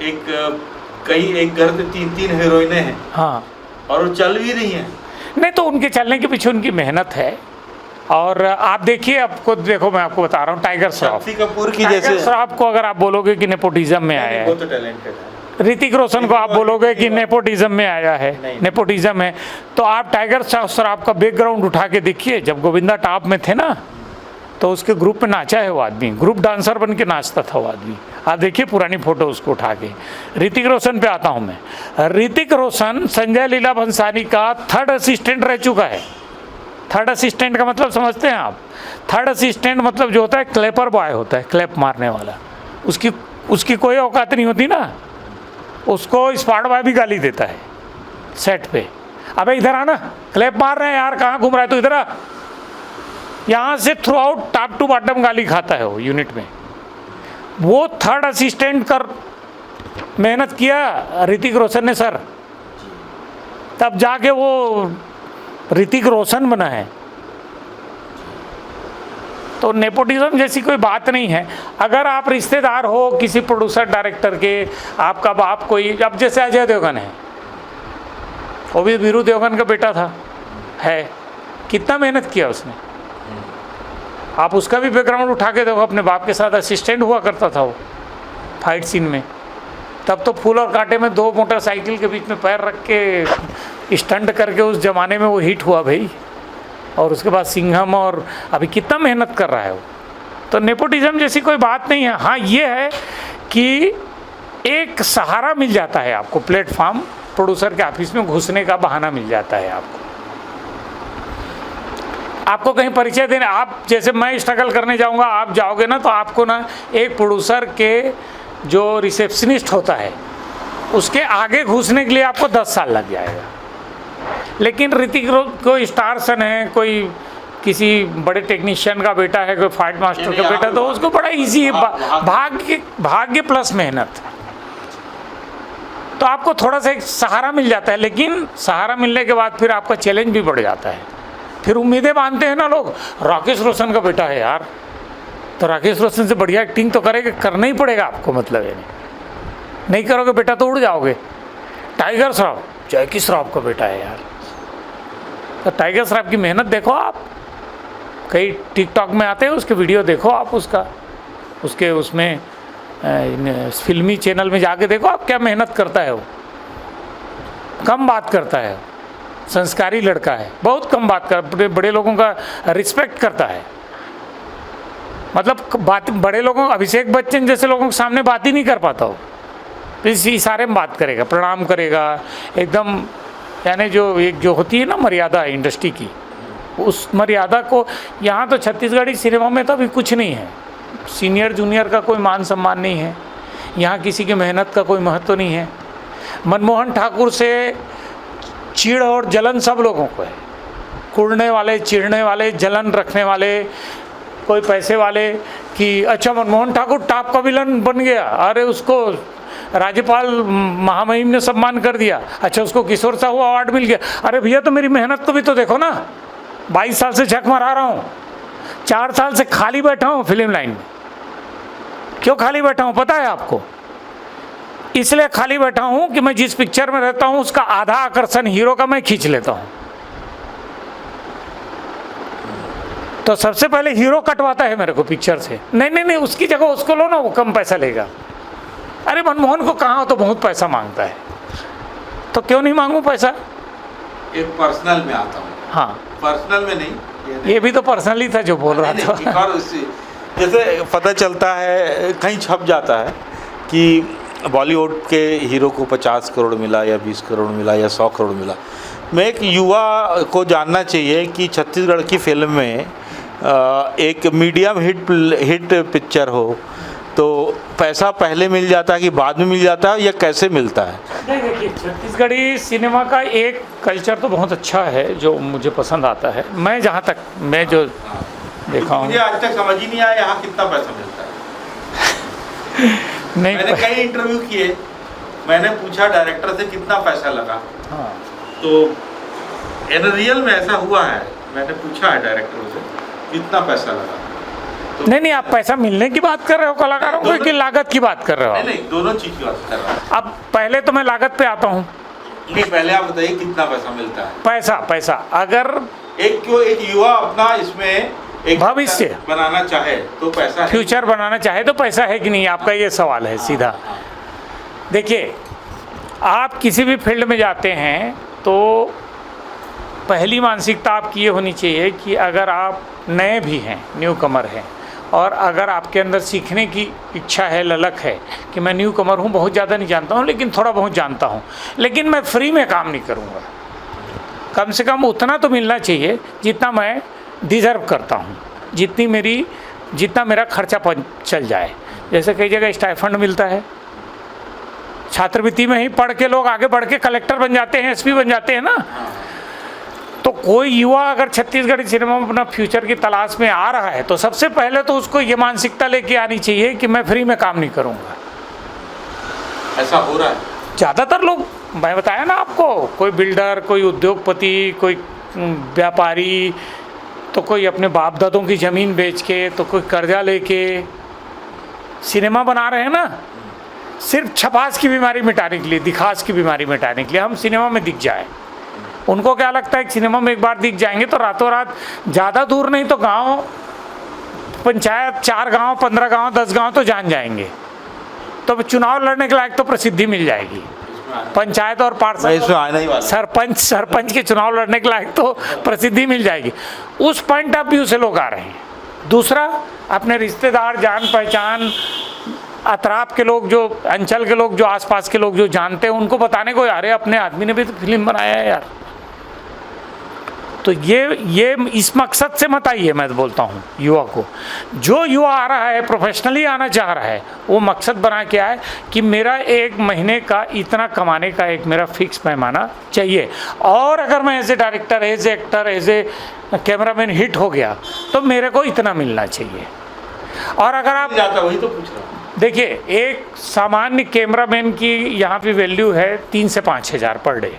एक एक घर से 3-3 हीरोइनें हैं, हाँ, और वो चल भी रही हैं। नहीं तो उनके चलने के पीछे उनकी मेहनत है। और आप देखिए, आपको देखो, मैं आपको बता रहा हूँ, टाइगर श्रॉफ। शक्ति कपूर की टाइगर जैसे, श्रॉफ को अगर आप बोलोगे कि नेपोटिज्म में आया वो है, तो टैलेंटेड है। ऋतिक रोशन को आप बोलोगे कि नेपोटिज्म में आया है, नेपोटिज्म है, तो आप टाइगर श्रॉफ का बैकग्राउंड उठा के देखिए। जब गोविंदा टॉप में थे ना, तो उसके ग्रुप में नाचा है वो आदमी, ग्रुप डांसर बन के नाचता था वो आदमी। आप देखिए पुरानी फोटो उसको उठा के। ऋतिक रोशन पे आता हूँ मैं। ऋतिक रोशन संजय लीला भंसाली का 3rd असिस्टेंट रह चुका है। 3rd असिस्टेंट का मतलब समझते हैं आप? 3rd असिस्टेंट मतलब जो होता है, क्लैपर बॉय होता है, क्लैप मारने वाला। उसकी कोई औकात नहीं होती ना, उसको स्पॉट बॉय भी गाली देता है सेट पे। अबे इधर आना, क्लैप मार रहे हैं यार, कहाँ घूम रहा है तू, इधर आ। यहाँ से throughout top to bottom गाली खाता है वो यूनिट में। वो 3rd असिस्टेंट कर मेहनत किया ऋतिक रोशन ने सर, तब जाके वो ऋतिक रोशन बना है। तो नेपोटिज्म जैसी कोई बात नहीं है। अगर आप रिश्तेदार हो किसी प्रोड्यूसर डायरेक्टर के, आपका बाप कोई, अब जैसे अजय देवगन है, वो भी वीरू देवगन का बेटा था, है, कितना मेहनत किया उसने। आप उसका भी बैकग्राउंड उठा के देखो, अपने बाप के साथ असिस्टेंट हुआ करता था वो फाइट सीन में। तब तो फूल और कांटे में 2 मोटरसाइकिल के बीच में पैर रख के स्टंट करके उस जमाने में वो हिट हुआ भाई। और उसके बाद सिंघम, और अभी कितना मेहनत कर रहा है वो। तो नेपोटिज्म जैसी कोई बात नहीं है। हाँ ये है कि एक सहारा मिल जाता है आपको, प्लेटफॉर्म, प्रोड्यूसर के ऑफिस में घुसने का बहाना मिल जाता है आपको कहीं परिचय देने। आप जैसे मैं स्ट्रगल करने जाऊंगा, आप जाओगे ना, तो आपको ना एक प्रोड्यूसर के जो रिसेप्शनिस्ट होता है उसके आगे घुसने के लिए आपको 10 साल लग जाएगा। लेकिन ऋतिक कोई स्टार सन है, कोई किसी बड़े टेक्नीशियन का बेटा है, कोई फाइट मास्टर का बेटा, तो उसको बड़ा इजी है। भाग्य प्लस मेहनत, तो आपको थोड़ा सा एक सहारा मिल जाता है। लेकिन सहारा मिलने के बाद फिर आपका चैलेंज भी बढ़ जाता है। फिर उम्मीदें बांधते हैं ना लोग, राकेश रोशन का बेटा है यार, तो राकेश रोशन से बढ़िया एक्टिंग तो करेगा, करना ही पड़ेगा आपको, मतलब है नहीं करोगे बेटा तो उड़ जाओगे। टाइगर श्रॉफ जैकी श्रॉफ का बेटा है यार, तो टाइगर श्रॉफ की मेहनत देखो आप, कई टिकटॉक में आते हैं उसके वीडियो देखो आप, उसके उसमें फिल्मी चैनल में जाके देखो आप, क्या मेहनत करता है वो। कम बात करता है, संस्कारी लड़का है, बहुत कम बात कर, बड़े लोगों का रिस्पेक्ट करता है। मतलब बात बड़े लोगों, अभिषेक बच्चन जैसे लोगों के सामने बात ही नहीं कर पाता हो, इस इशारे में बात करेगा, प्रणाम करेगा एकदम। यानी जो होती है ना मर्यादा इंडस्ट्री की, उस मर्यादा को यहाँ तो छत्तीसगढ़ी सिनेमा में तो अभी कुछ नहीं है। सीनियर जूनियर का कोई मान सम्मान नहीं है यहाँ, किसी की मेहनत का कोई महत्व नहीं है। मनमोहन ठाकुर से चिढ़ और जलन सब लोगों को है, कुड़ने वाले, चिढ़ने वाले, जलन रखने वाले, कोई पैसे वाले, कि अच्छा मनमोहन ठाकुर टॉप का विलन बन गया, अरे उसको राज्यपाल महामहिम ने सम्मान कर दिया, अच्छा उसको किशोर साहू अवार्ड मिल गया। अरे भैया तो मेरी मेहनत को भी तो देखो ना, 22 साल से झक मारा रहा हूँ, 4 साल से खाली बैठा हूँ फिल्म लाइन में। क्यों खाली बैठा हूँ पता है आपको? इसलिए खाली बैठा हूँ कि मैं जिस पिक्चर में रहता हूँ उसका आधा आकर्षण हीरो का मैं खींच लेता हूँ। तो सबसे पहले हीरो कटवाता है मेरे को पिक्चर से, नहीं उसकी जगह उसको लो ना, वो कम पैसा लेगा। अरे मनमोहन को कहाँ हो तो बहुत पैसा मांगता है, तो क्यों नहीं मांगू पैसा? एक पर्सनल में आता हूँ। हाँ, पर्सनल में नहीं, ये भी तो पर्सनली था जो बोल रहा था। एक और जैसे पता चलता है, कहीं छप जाता है कि बॉलीवुड के हीरो को 50 करोड़ मिला या 20 करोड़ मिला या 100 करोड़ मिला। मैं एक युवा को जानना चाहिए कि छत्तीसगढ़ की फिल्म में एक मीडियम हिट पिक्चर हो तो पैसा पहले मिल जाता है कि बाद में मिल जाता है, या कैसे मिलता है? नहीं देखिए, छत्तीसगढ़ी सिनेमा का एक कल्चर तो बहुत अच्छा है जो मुझे पसंद आता है। मैं जहाँ तक मैं जो देखा हूँ, मुझे आज तक समझ ही नहीं आया यहाँ कितना पैसा मिलता है। नहीं मैंने कई इंटरव्यू किए, मैंने पूछा डायरेक्टर से कितना पैसा लगा। हाँ, तो इन रियल में ऐसा हुआ है, मैंने पूछा है डायरेक्टरों से कितना पैसा लगा। तो नहीं आप पैसा मिलने की बात कर रहे हो कलाकारों को कि लागत की बात कर रहे हो? नहीं दोनों चीज की बात कर रहा हूँ। अब पहले तो मैं लागत पे आता हूँ। नहीं, पहले आप बताइए कितना पैसा मिलता है? पैसा अगर एक युवा अपना इसमें एक भविष्य बनाना चाहे तो पैसा है? फ्यूचर बनाना चाहे तो पैसा है कि नहीं, आपका ये सवाल है सीधा। देखिए, आप किसी भी फील्ड में जाते हैं तो पहली मानसिकता आपकी ये होनी चाहिए कि अगर आप नए भी हैं, न्यू कमर हैं, और अगर आपके अंदर सीखने की इच्छा है, ललक है कि मैं न्यू कमर हूँ, बहुत ज़्यादा नहीं जानता हूँ लेकिन थोड़ा बहुत जानता हूँ, लेकिन मैं फ्री में काम नहीं करूँगा। कम से कम उतना तो मिलना चाहिए जितना मैं डिज़र्व करता हूँ, जितना मेरा खर्चा चल जाए। जैसे कई जगह स्टाइफंड मिलता है, छात्रवृत्ति में ही पढ़ के लोग आगे बढ़ के कलेक्टर बन जाते हैं, एसपी बन जाते हैं ना। तो कोई युवा अगर छत्तीसगढ़ी सिनेमा में अपना फ्यूचर की तलाश में आ रहा है तो सबसे पहले तो उसको ये मानसिकता लेके आनी चाहिए कि मैं फ्री में काम नहीं करूँगा। ऐसा हो रहा है ज़्यादातर लोग, मैं बताया ना आपको, कोई बिल्डर, कोई उद्योगपति, कोई व्यापारी, तो कोई अपने बाप दादों की ज़मीन बेच के, तो कोई कर्जा लेके सिनेमा बना रहे हैं ना, सिर्फ छपास की बीमारी मिटाने के लिए, दिखास की बीमारी मिटाने के लिए हम सिनेमा में दिख जाए। उनको क्या लगता है कि सिनेमा में एक बार दिख जाएंगे तो रातों रात, ज़्यादा दूर नहीं तो गांव पंचायत 4 गांव 15 गांव 10 गांव तो जान जाएंगे, तो चुनाव लड़ने के लायक तो प्रसिद्धि मिल जाएगी। पंचायत और पार्षद, सरपंच के चुनाव लड़ने के लायक तो प्रसिद्धि मिल जाएगी। उस पॉइंट ऑफ व्यू से लोग आ रहे हैं। दूसरा, अपने रिश्तेदार, जान पहचान, अतराफ के लोग, जो अंचल के लोग, जो आसपास के लोग जो जानते हैं, उनको बताने को, अरे अपने आदमी ने भी तो फिल्म बनाया है यार। तो ये इस मकसद से मत आइए, मैं तो बोलता हूँ युवा को। जो युवा आ रहा है, प्रोफेशनली आना चाह रहा है, वो मकसद बना के आए कि मेरा 1 महीने का इतना कमाने का एक मेरा फिक्स पैमाना चाहिए। और अगर मैं as a director, as a actor, as a cameraman hit हो गया तो मेरे को इतना मिलना चाहिए। और अगर आप वही तो पूछ रहा हूँ, देखिए, एक सामान्य कैमरामैन की यहाँ पे वैल्यू है 3 से 5 हज़ार पर डे।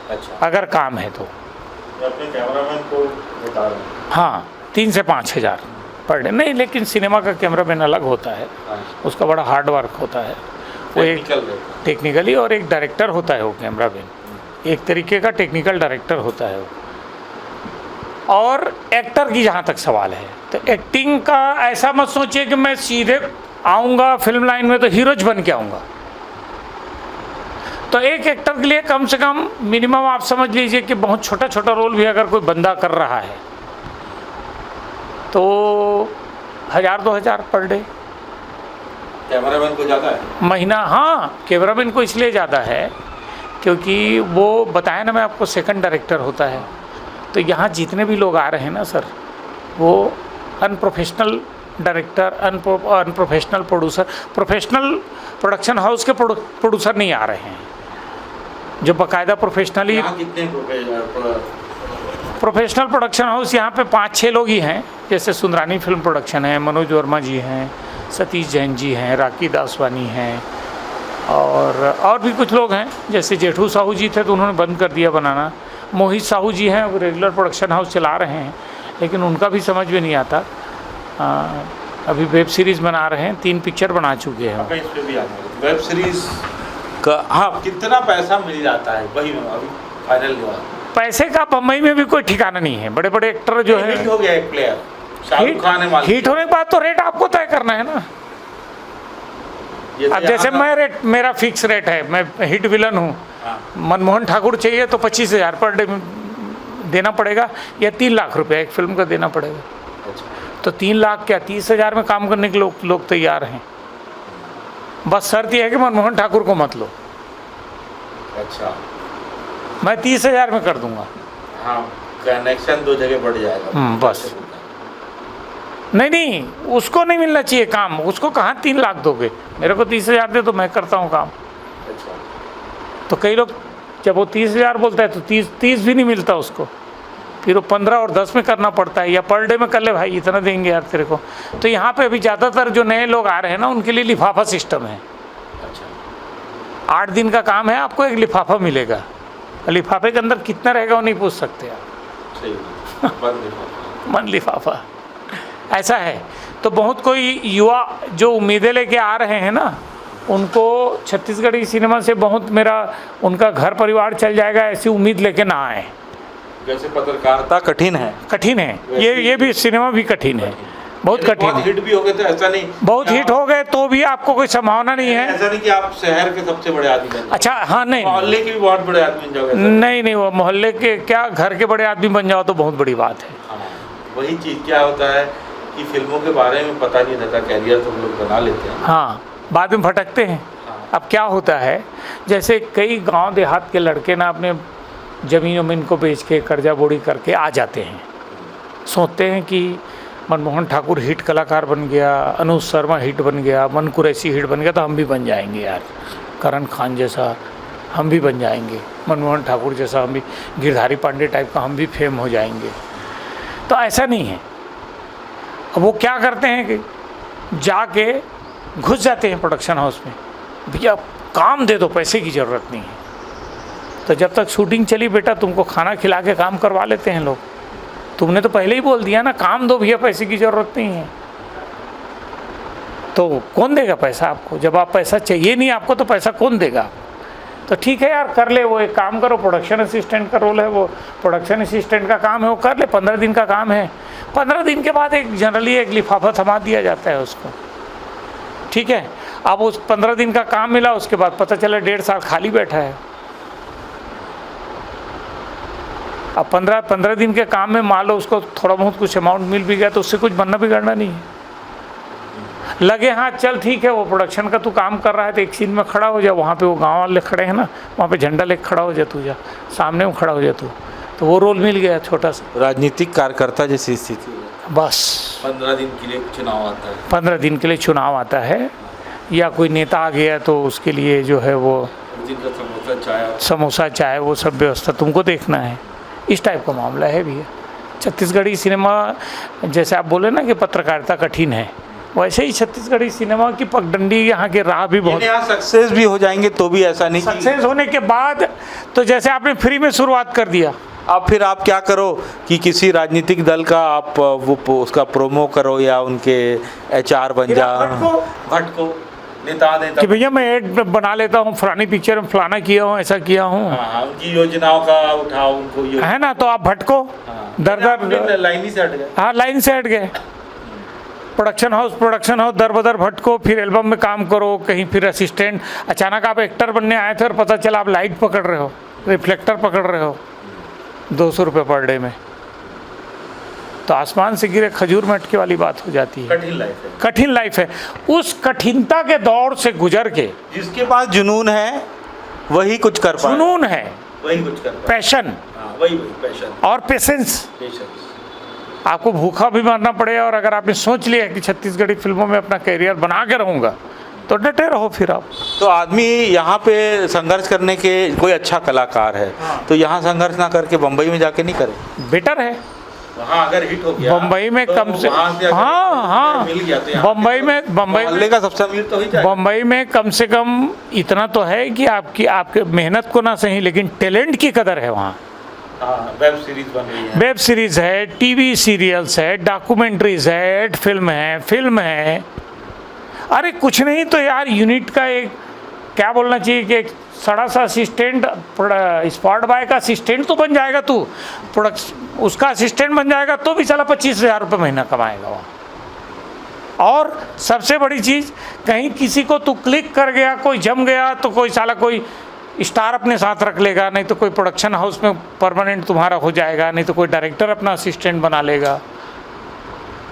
अच्छा, अगर काम है तो अपने कैमरामैन को बता रहे हैं। हाँ, 3 से 5 हज़ार पर डे नहीं, लेकिन सिनेमा का कैमरामैन अलग होता है, उसका बड़ा हार्ड वर्क होता है, वो एक टेक्निकली, और एक डायरेक्टर होता है वो कैमरामैन, एक तरीके का टेक्निकल डायरेक्टर होता है वो। और एक्टर की जहाँ तक सवाल है, तो एक्टिंग का ऐसा मत सोचिए कि मैं सीधे आऊँगा फिल्म लाइन में तो हीरोज बन के आऊँगा। तो एक एक्टर के लिए कम से कम मिनिमम आप समझ लीजिए कि बहुत छोटा छोटा रोल भी अगर कोई बंदा कर रहा है तो 1000-2 हज़ार पर डे। कैमरामैन को ज़्यादा है महीना। हाँ, कैमरामैन को इसलिए ज़्यादा है क्योंकि वो बताया ना मैं आपको, सेकंड डायरेक्टर होता है। तो यहाँ जितने भी लोग आ रहे हैं ना सर, वो unprofessional director, unprofessional producer, professional production house के प्रोड्यूसर नहीं आ रहे हैं, जो बाकायदा प्रोफेशनली। कितने प्रोफेशनल प्रोडक्शन हाउस यहाँ पे 5-6 लोग ही हैं जैसे सुंदरानी फिल्म प्रोडक्शन है, मनोज वर्मा जी हैं, सतीश जैन जी हैं, राकी दासवानी हैं, और भी कुछ लोग हैं। जैसे जेठू साहू जी थे तो उन्होंने बंद कर दिया बनाना। मोहित साहू जी हैं, वो रेगुलर प्रोडक्शन हाउस चला रहे हैं, लेकिन उनका भी समझ में नहीं आता। अभी वेब सीरीज़ बना रहे हैं, 3 पिक्चर बना चुके हैं। इस पे भी वेब सीरीज का हाँ कितना पैसा मिल जाता है वही अभी फाइनल हुआ? पैसे का बम्बई में भी कोई ठिकाना नहीं है। बड़े बड़े एक्टर जो है, हिट हो गया एक प्लेयर, शाहरुख खान है मालिक। हिट होने के बाद तो रेट आपको तय करना है ना। ये तो अब जैसे यहाँ मैं रेट, मेरा फिक्स रेट है, मैं हिट विलन हूँ, हाँ। मनमोहन ठाकुर चाहिए तो 25,000 पर डे देना पड़ेगा, या 3 लाख रुपए एक फिल्म का देना पड़ेगा। अच्छा। तो 3 लाख क्या 30,000 में काम करने के लोग तैयार हैं। बस शर्त यह है कि मनमोहन ठाकुर को मत लो। अच्छा, मैं 30,000 में कर दूंगा। हाँ कनेक्शन 2 जगह बढ़ जाएगा। बस। नहीं, उसको नहीं मिलना चाहिए काम। उसको कहाँ 3 लाख दोगे? मेरे को 30,000 दे तो मैं करता हूँ काम। अच्छा। तो कई लोग जब वो 30,000 बोलता है तो 30 भी नहीं मिलता उसको, फिर वो 15 और 10 में करना पड़ता है, या पर डे में कर ले भाई, इतना देंगे यार तेरे को। तो यहाँ पे अभी ज़्यादातर जो नए लोग आ रहे हैं ना, उनके लिए लिफाफा सिस्टम है। अच्छा। 8 दिन का काम है, आपको एक लिफाफा मिलेगा। लिफाफे के अंदर कितना रहेगा वो नहीं पूछ सकते आप, सही बात। मन लिफाफा ऐसा है। तो बहुत कोई युवा जो उम्मीदें लेके आ रहे हैं ना, उनको छत्तीसगढ़ी सिनेमा से बहुत उनका घर परिवार चल जाएगा ऐसी उम्मीद लेके ना आए। जैसे पत्रकारिता कठिन है, कठिन है, ये भी सिनेमा भी कठिन है, बहुत कठिन है। हिट भी हो गए तो ऐसा नहीं, बहुत हिट हो गए तो भी आपको कोई संभावना नहीं है। ऐसा नहीं कि आप शहर के सबसे बड़े आदमी बन जाओ। अच्छा, हाँ, नहीं, मोहल्ले के भी बहुत बड़े आदमी बन जाओगे। नहीं, वो मोहल्ले के क्या, घर के बड़े आदमी बन जाओ तो बहुत बड़ी बात है। हाँ, वही चीज़ क्या होता है कि फिल्मों के बारे में पता नहीं रहता, कैरियर तो हम लोग बना लेते हैं, हाँ, बाद में भटकते हैं। अब क्या होता है, जैसे कई गांव देहात के लड़के ना अपने ज़मीन को बेच के कर्जा बोड़ी करके आ जाते हैं, सोचते हैं कि मनमोहन ठाकुर हिट कलाकार बन गया, अनुज शर्मा हिट बन गया, मन कुरैशी हिट बन गया, तो हम भी बन जाएंगे यार, करण खान जैसा हम भी बन जाएंगे, मनमोहन ठाकुर जैसा हम भी, गिरधारी पांडे टाइप का हम भी फेम हो जाएंगे। तो ऐसा नहीं है। अब वो क्या करते हैं कि जाके घुस जाते हैं प्रोडक्शन हाउस में, भैया काम दे दो, पैसे की ज़रूरत नहीं है। तो जब तक शूटिंग चली बेटा, तुमको खाना खिला के काम करवा लेते हैं लोग। तुमने तो पहले ही बोल दिया ना, काम दो भैया, पैसे की ज़रूरत नहीं है। तो कौन देगा पैसा आपको? जब आप पैसा चाहिए नहीं आपको तो पैसा कौन देगा? तो ठीक है यार, कर ले, वो एक काम करो, प्रोडक्शन असिस्टेंट का रोल है, वो प्रोडक्शन असिस्टेंट का काम है, वो कर ले, 15 दिन का काम है। 15 दिन के बाद जनरली एक लिफाफा थमा दिया जाता है उसको, ठीक है। अब उस 15 दिन का काम मिला, उसके बाद पता चला 1.5 साल खाली बैठा है। अब 15 दिन के काम में मान लो उसको थोड़ा बहुत कुछ अमाउंट मिल भी गया तो उससे कुछ बनना बिगड़ना नहीं है। लगे हाँ चल ठीक है, वो प्रोडक्शन का तू काम कर रहा है तो एक सीन में खड़ा हो जा, वहाँ पे वो गांव वाले खड़े हैं ना, वहाँ पे झंडा लेके खड़ा हो जा, तू जा सामने में खड़ा हो जा तू, तो वो रोल मिल गया छोटा सा। राजनीतिक कार्यकर्ता जैसी स्थिति, बस 15 दिन के लिए चुनाव आता है, 15 दिन के लिए चुनाव आता है, या कोई नेता आ गया तो उसके लिए जो है वो समोसा चाय वो सब व्यवस्था तुमको देखना है। इस टाइप का मामला है भैया। छत्तीसगढ़ी सिनेमा, जैसे आप बोले ना कि पत्रकारिता कठिन है, वैसे ही छत्तीसगढ़ी सिनेमा की पगडंडी यहाँ के राह भी बहुत। यहाँ सक्सेस भी हो जाएंगे तो भी ऐसा नहीं, सक्सेस होने के बाद तो जैसे आपने फ्री में शुरुआत कर दिया, अब फिर आप क्या करो कि किसी राजनीतिक दल का आप वो उसका प्रोमो करो या उनके HR बन जा, भटको नेता कि भैया मैं ऐड बना लेता हूँ, फलानी पिक्चर में फलाना किया हूँ, ऐसा किया हूँ, उनकी योजनाओं का उठाओ उनको, है ना, तो आप भटको, दर लाइन से हट गए। हाँ, लाइन से हट गए। प्रोडक्शन हाउस दर बदर भटको, फिर एल्बम में काम करो, कहीं फिर असिस्टेंट, अचानक आप एक्टर बनने आए थे और पता चला आप लाइट पकड़ रहे हो, रिफ्लेक्टर पकड़ रहे हो 200 रुपये पर डे में, तो आसमान से गिरे खजूर में अटके वाली बात हो जाती है। कठिन लाइफ है, कठिन लाइफ है। उस कठिनता के दौर से गुजर के जिसके पास जुनून है वही कुछ कर पाए, जुनून है, वही कुछ कर पाए, पैशन, वही पैशन और पेशेंस। आपको भूखा भी मारना पड़ेगा, और अगर आपने सोच लिया कि छत्तीसगढ़ी फिल्मों में अपना करियर बना के रहूँगा तो डटे रहो फिर आप। तो आदमी यहाँ पे संघर्ष करने के, कोई अच्छा कलाकार है तो यहाँ संघर्ष ना करके बम्बई में जाके नहीं करे, बेटर है। वहाँ अगर हिट हो गया बम्बई में तो कम से वहाँ से अगर हाँ मिल गया तो यहाँ बम्बई में मोहल्ले का सबसे अमीर तो ही जाएगा। बम्बई में कम से कम इतना तो है कि आपके मेहनत को ना सही लेकिन टैलेंट की कदर है वहाँ। वेब सीरीज बन रही है, वेब सीरीज है, टीवी सीरियल्स है, डॉक्यूमेंट्रीज है, एड फिल्म है। अरे कुछ नहीं तो यार यूनिट का एक क्या बोलना चाहिए कि एक सड़ा सा असिस्टेंट स्पॉट बॉय का असिस्टेंट तो बन जाएगा तू, उसका असिस्टेंट बन जाएगा तो भी साला 25,000 रुपये महीना कमाएगा वहाँ। और सबसे बड़ी चीज़ कहीं किसी को तू क्लिक कर गया, कोई जम गया तो कोई साला कोई स्टार अपने साथ रख लेगा, नहीं तो कोई प्रोडक्शन हाउस में परमानेंट तुम्हारा हो जाएगा, नहीं तो कोई डायरेक्टर अपना असिस्टेंट बना लेगा।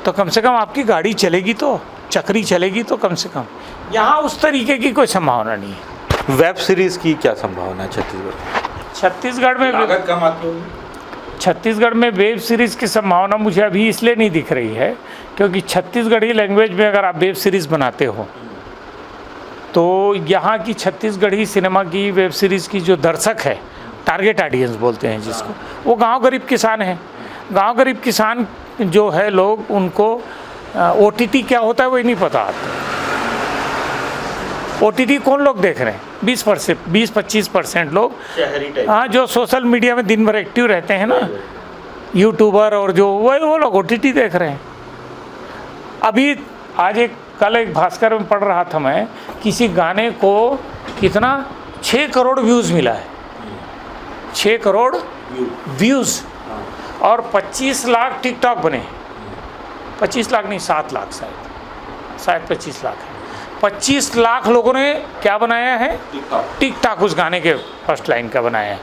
तो कम से कम आपकी गाड़ी चलेगी तो, चक्री चलेगी तो कम से कम। यहाँ उस तरीके की कोई संभावना नहीं है। वेब सीरीज की क्या संभावना है छत्तीसगढ़? छत्तीसगढ़ में लागत कम आती होगी। छत्तीसगढ़ में वेब सीरीज़ की संभावना मुझे अभी इसलिए नहीं दिख रही है क्योंकि छत्तीसगढ़ी लैंग्वेज में अगर आप वेब सीरीज़ बनाते हो तो यहाँ की छत्तीसगढ़ी सिनेमा की वेब सीरीज़ की जो दर्शक है, टारगेट ऑडियंस बोलते हैं जिसको, वो गांव गरीब किसान हैं। गांव गरीब किसान जो है लोग, उनको OTT क्या होता है वो ही नहीं पता आता। OTT कौन लोग देख रहे हैं? 20-25% लोग, शहरी टाइप। हाँ, जो सोशल मीडिया में दिन भर एक्टिव रहते हैं ना, यूट्यूबर और जो वो लोग OTT देख रहे हैं। अभी कल एक भास्कर में पढ़ रहा था मैं, किसी गाने को कितना 6 करोड़ व्यूज़ मिला है, 6 करोड़ व्यूज़, और 25 लाख टिकटॉक बने। 25 लाख नहीं, 7 लाख शायद 25 लाख है। 25 लाख लोगों ने क्या बनाया है? टिकटॉक उस गाने के फर्स्ट लाइन का बनाया है।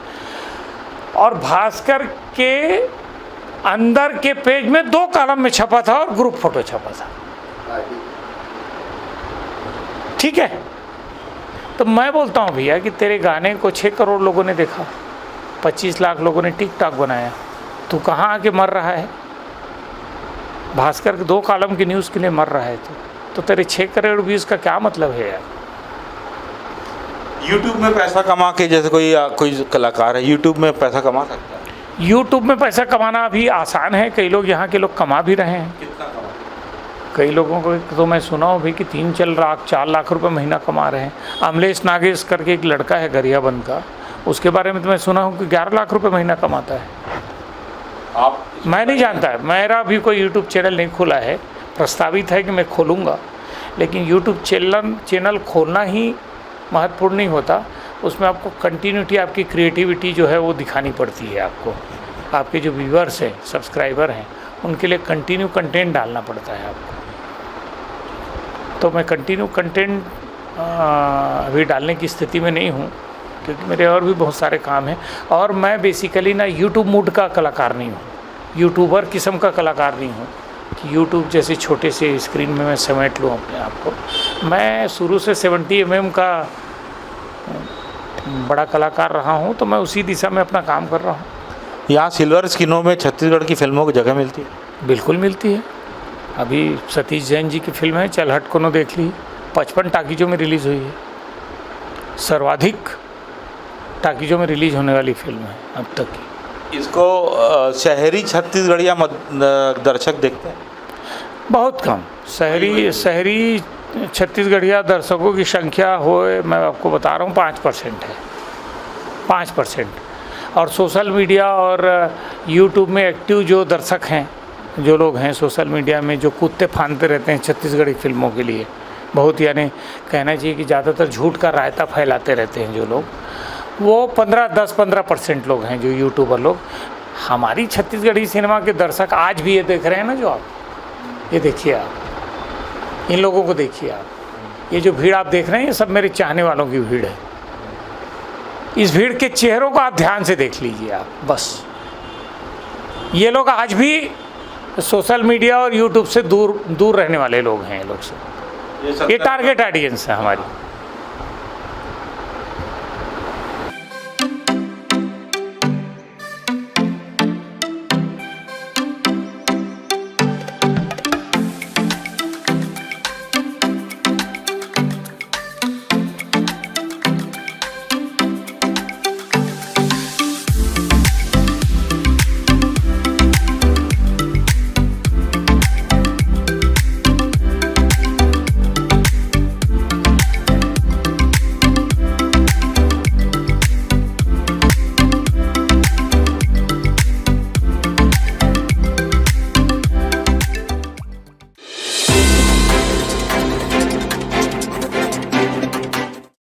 और भास्कर के अंदर के पेज में 2 कॉलम में छपा था और ग्रुप फोटो छपा था। ठीक है, तो मैं बोलता हूँ भैया कि तेरे गाने को 6 करोड़ लोगों ने देखा, 25 लाख लोगों ने टिकटॉक बनाया, तू कहाँ आके मर रहा है? भास्कर के 2 कॉलम की न्यूज़ के लिए मर रहा है तो तेरे 6 करोड़ व्यूज़ का क्या मतलब है यार? यूट्यूब में पैसा कमा के, जैसे कोई कलाकार है यूट्यूब में पैसा कमा सकता है? यूट्यूब में पैसा कमाना अभी आसान है, कई लोग यहाँ के लोग कमा भी रहे हैं। कितना कमा? कई लोगों को तो मैं सुना हूँ भी कि 3-4 लाख रुपए महीना कमा रहे हैं। अमलेश नागेश करके एक लड़का है गरियाबंद का, उसके बारे में तो मैं सुना हूँ कि 11 लाख रुपए महीना कमाता है। आप मैं नहीं जानता है, मेरा भी कोई यूट्यूब चैनल नहीं खुला है, प्रस्तावित है कि मैं खोलूँगा, लेकिन यूट्यूब चैनल खोलना ही महत्वपूर्ण नहीं होता, उसमें आपको कंटिन्यूटी, आपकी क्रिएटिविटी जो है वो दिखानी पड़ती है। आपके जो व्यूअर्स हैं, सब्सक्राइबर हैं, उनके लिए कंटिन्यू कंटेंट डालना पड़ता है आपको। तो मैं कंटिन्यू कंटेंट अभी डालने की स्थिति में नहीं हूँ क्योंकि मेरे और भी बहुत सारे काम हैं, और मैं बेसिकली ना यूट्यूब मूड का कलाकार नहीं हूँ, यूट्यूबर किस्म का कलाकार नहीं हूँ कि यूट्यूब जैसे छोटे से स्क्रीन में मैं समेट लूँ अपने आप को। मैं शुरू से 70 mm का बड़ा कलाकार रहा हूँ, तो मैं उसी दिशा में अपना काम कर रहा हूँ। यहाँ सिल्वर स्क्रीनों में छत्तीसगढ़ की फिल्मों की जगह मिलती है? बिल्कुल मिलती है। अभी सतीश जैन जी की फिल्म है चल हट कोनो देख ली, 55 टाकीजों में रिलीज़ हुई है, सर्वाधिक टाकीजों में रिलीज़ होने वाली फिल्म है अब तक की। इसको शहरी छत्तीसगढ़िया दर्शक देखते हैं? बहुत कम। शहरी छत्तीसगढ़िया दर्शकों की संख्या मैं आपको बता रहा हूँ 5% है, 5%। और सोशल मीडिया और यूट्यूब में एक्टिव जो दर्शक हैं, जो लोग हैं सोशल मीडिया में, जो कूदते फांदते रहते हैं छत्तीसगढ़ी फिल्मों के लिए, बहुत, यानी कहना चाहिए कि ज़्यादातर झूठ का रायता फैलाते रहते हैं जो लोग, वो 10-15% लोग हैं जो यूट्यूबर लोग। हमारी छत्तीसगढ़ी सिनेमा के दर्शक आज भी ये देख रहे हैं ना, जो आप ये देखिए, आप इन लोगों को देखिए, आप ये जो भीड़ आप देख रहे हैं, ये सब मेरे चाहने वालों की भीड़ है। इस भीड़ के चेहरों को आप ध्यान से देख लीजिए आप, बस। ये लोग आज भी सोशल मीडिया और यूट्यूब से दूर रहने वाले लोग हैं। ये लोग से, ये टारगेट ऑडियंस है हमारी।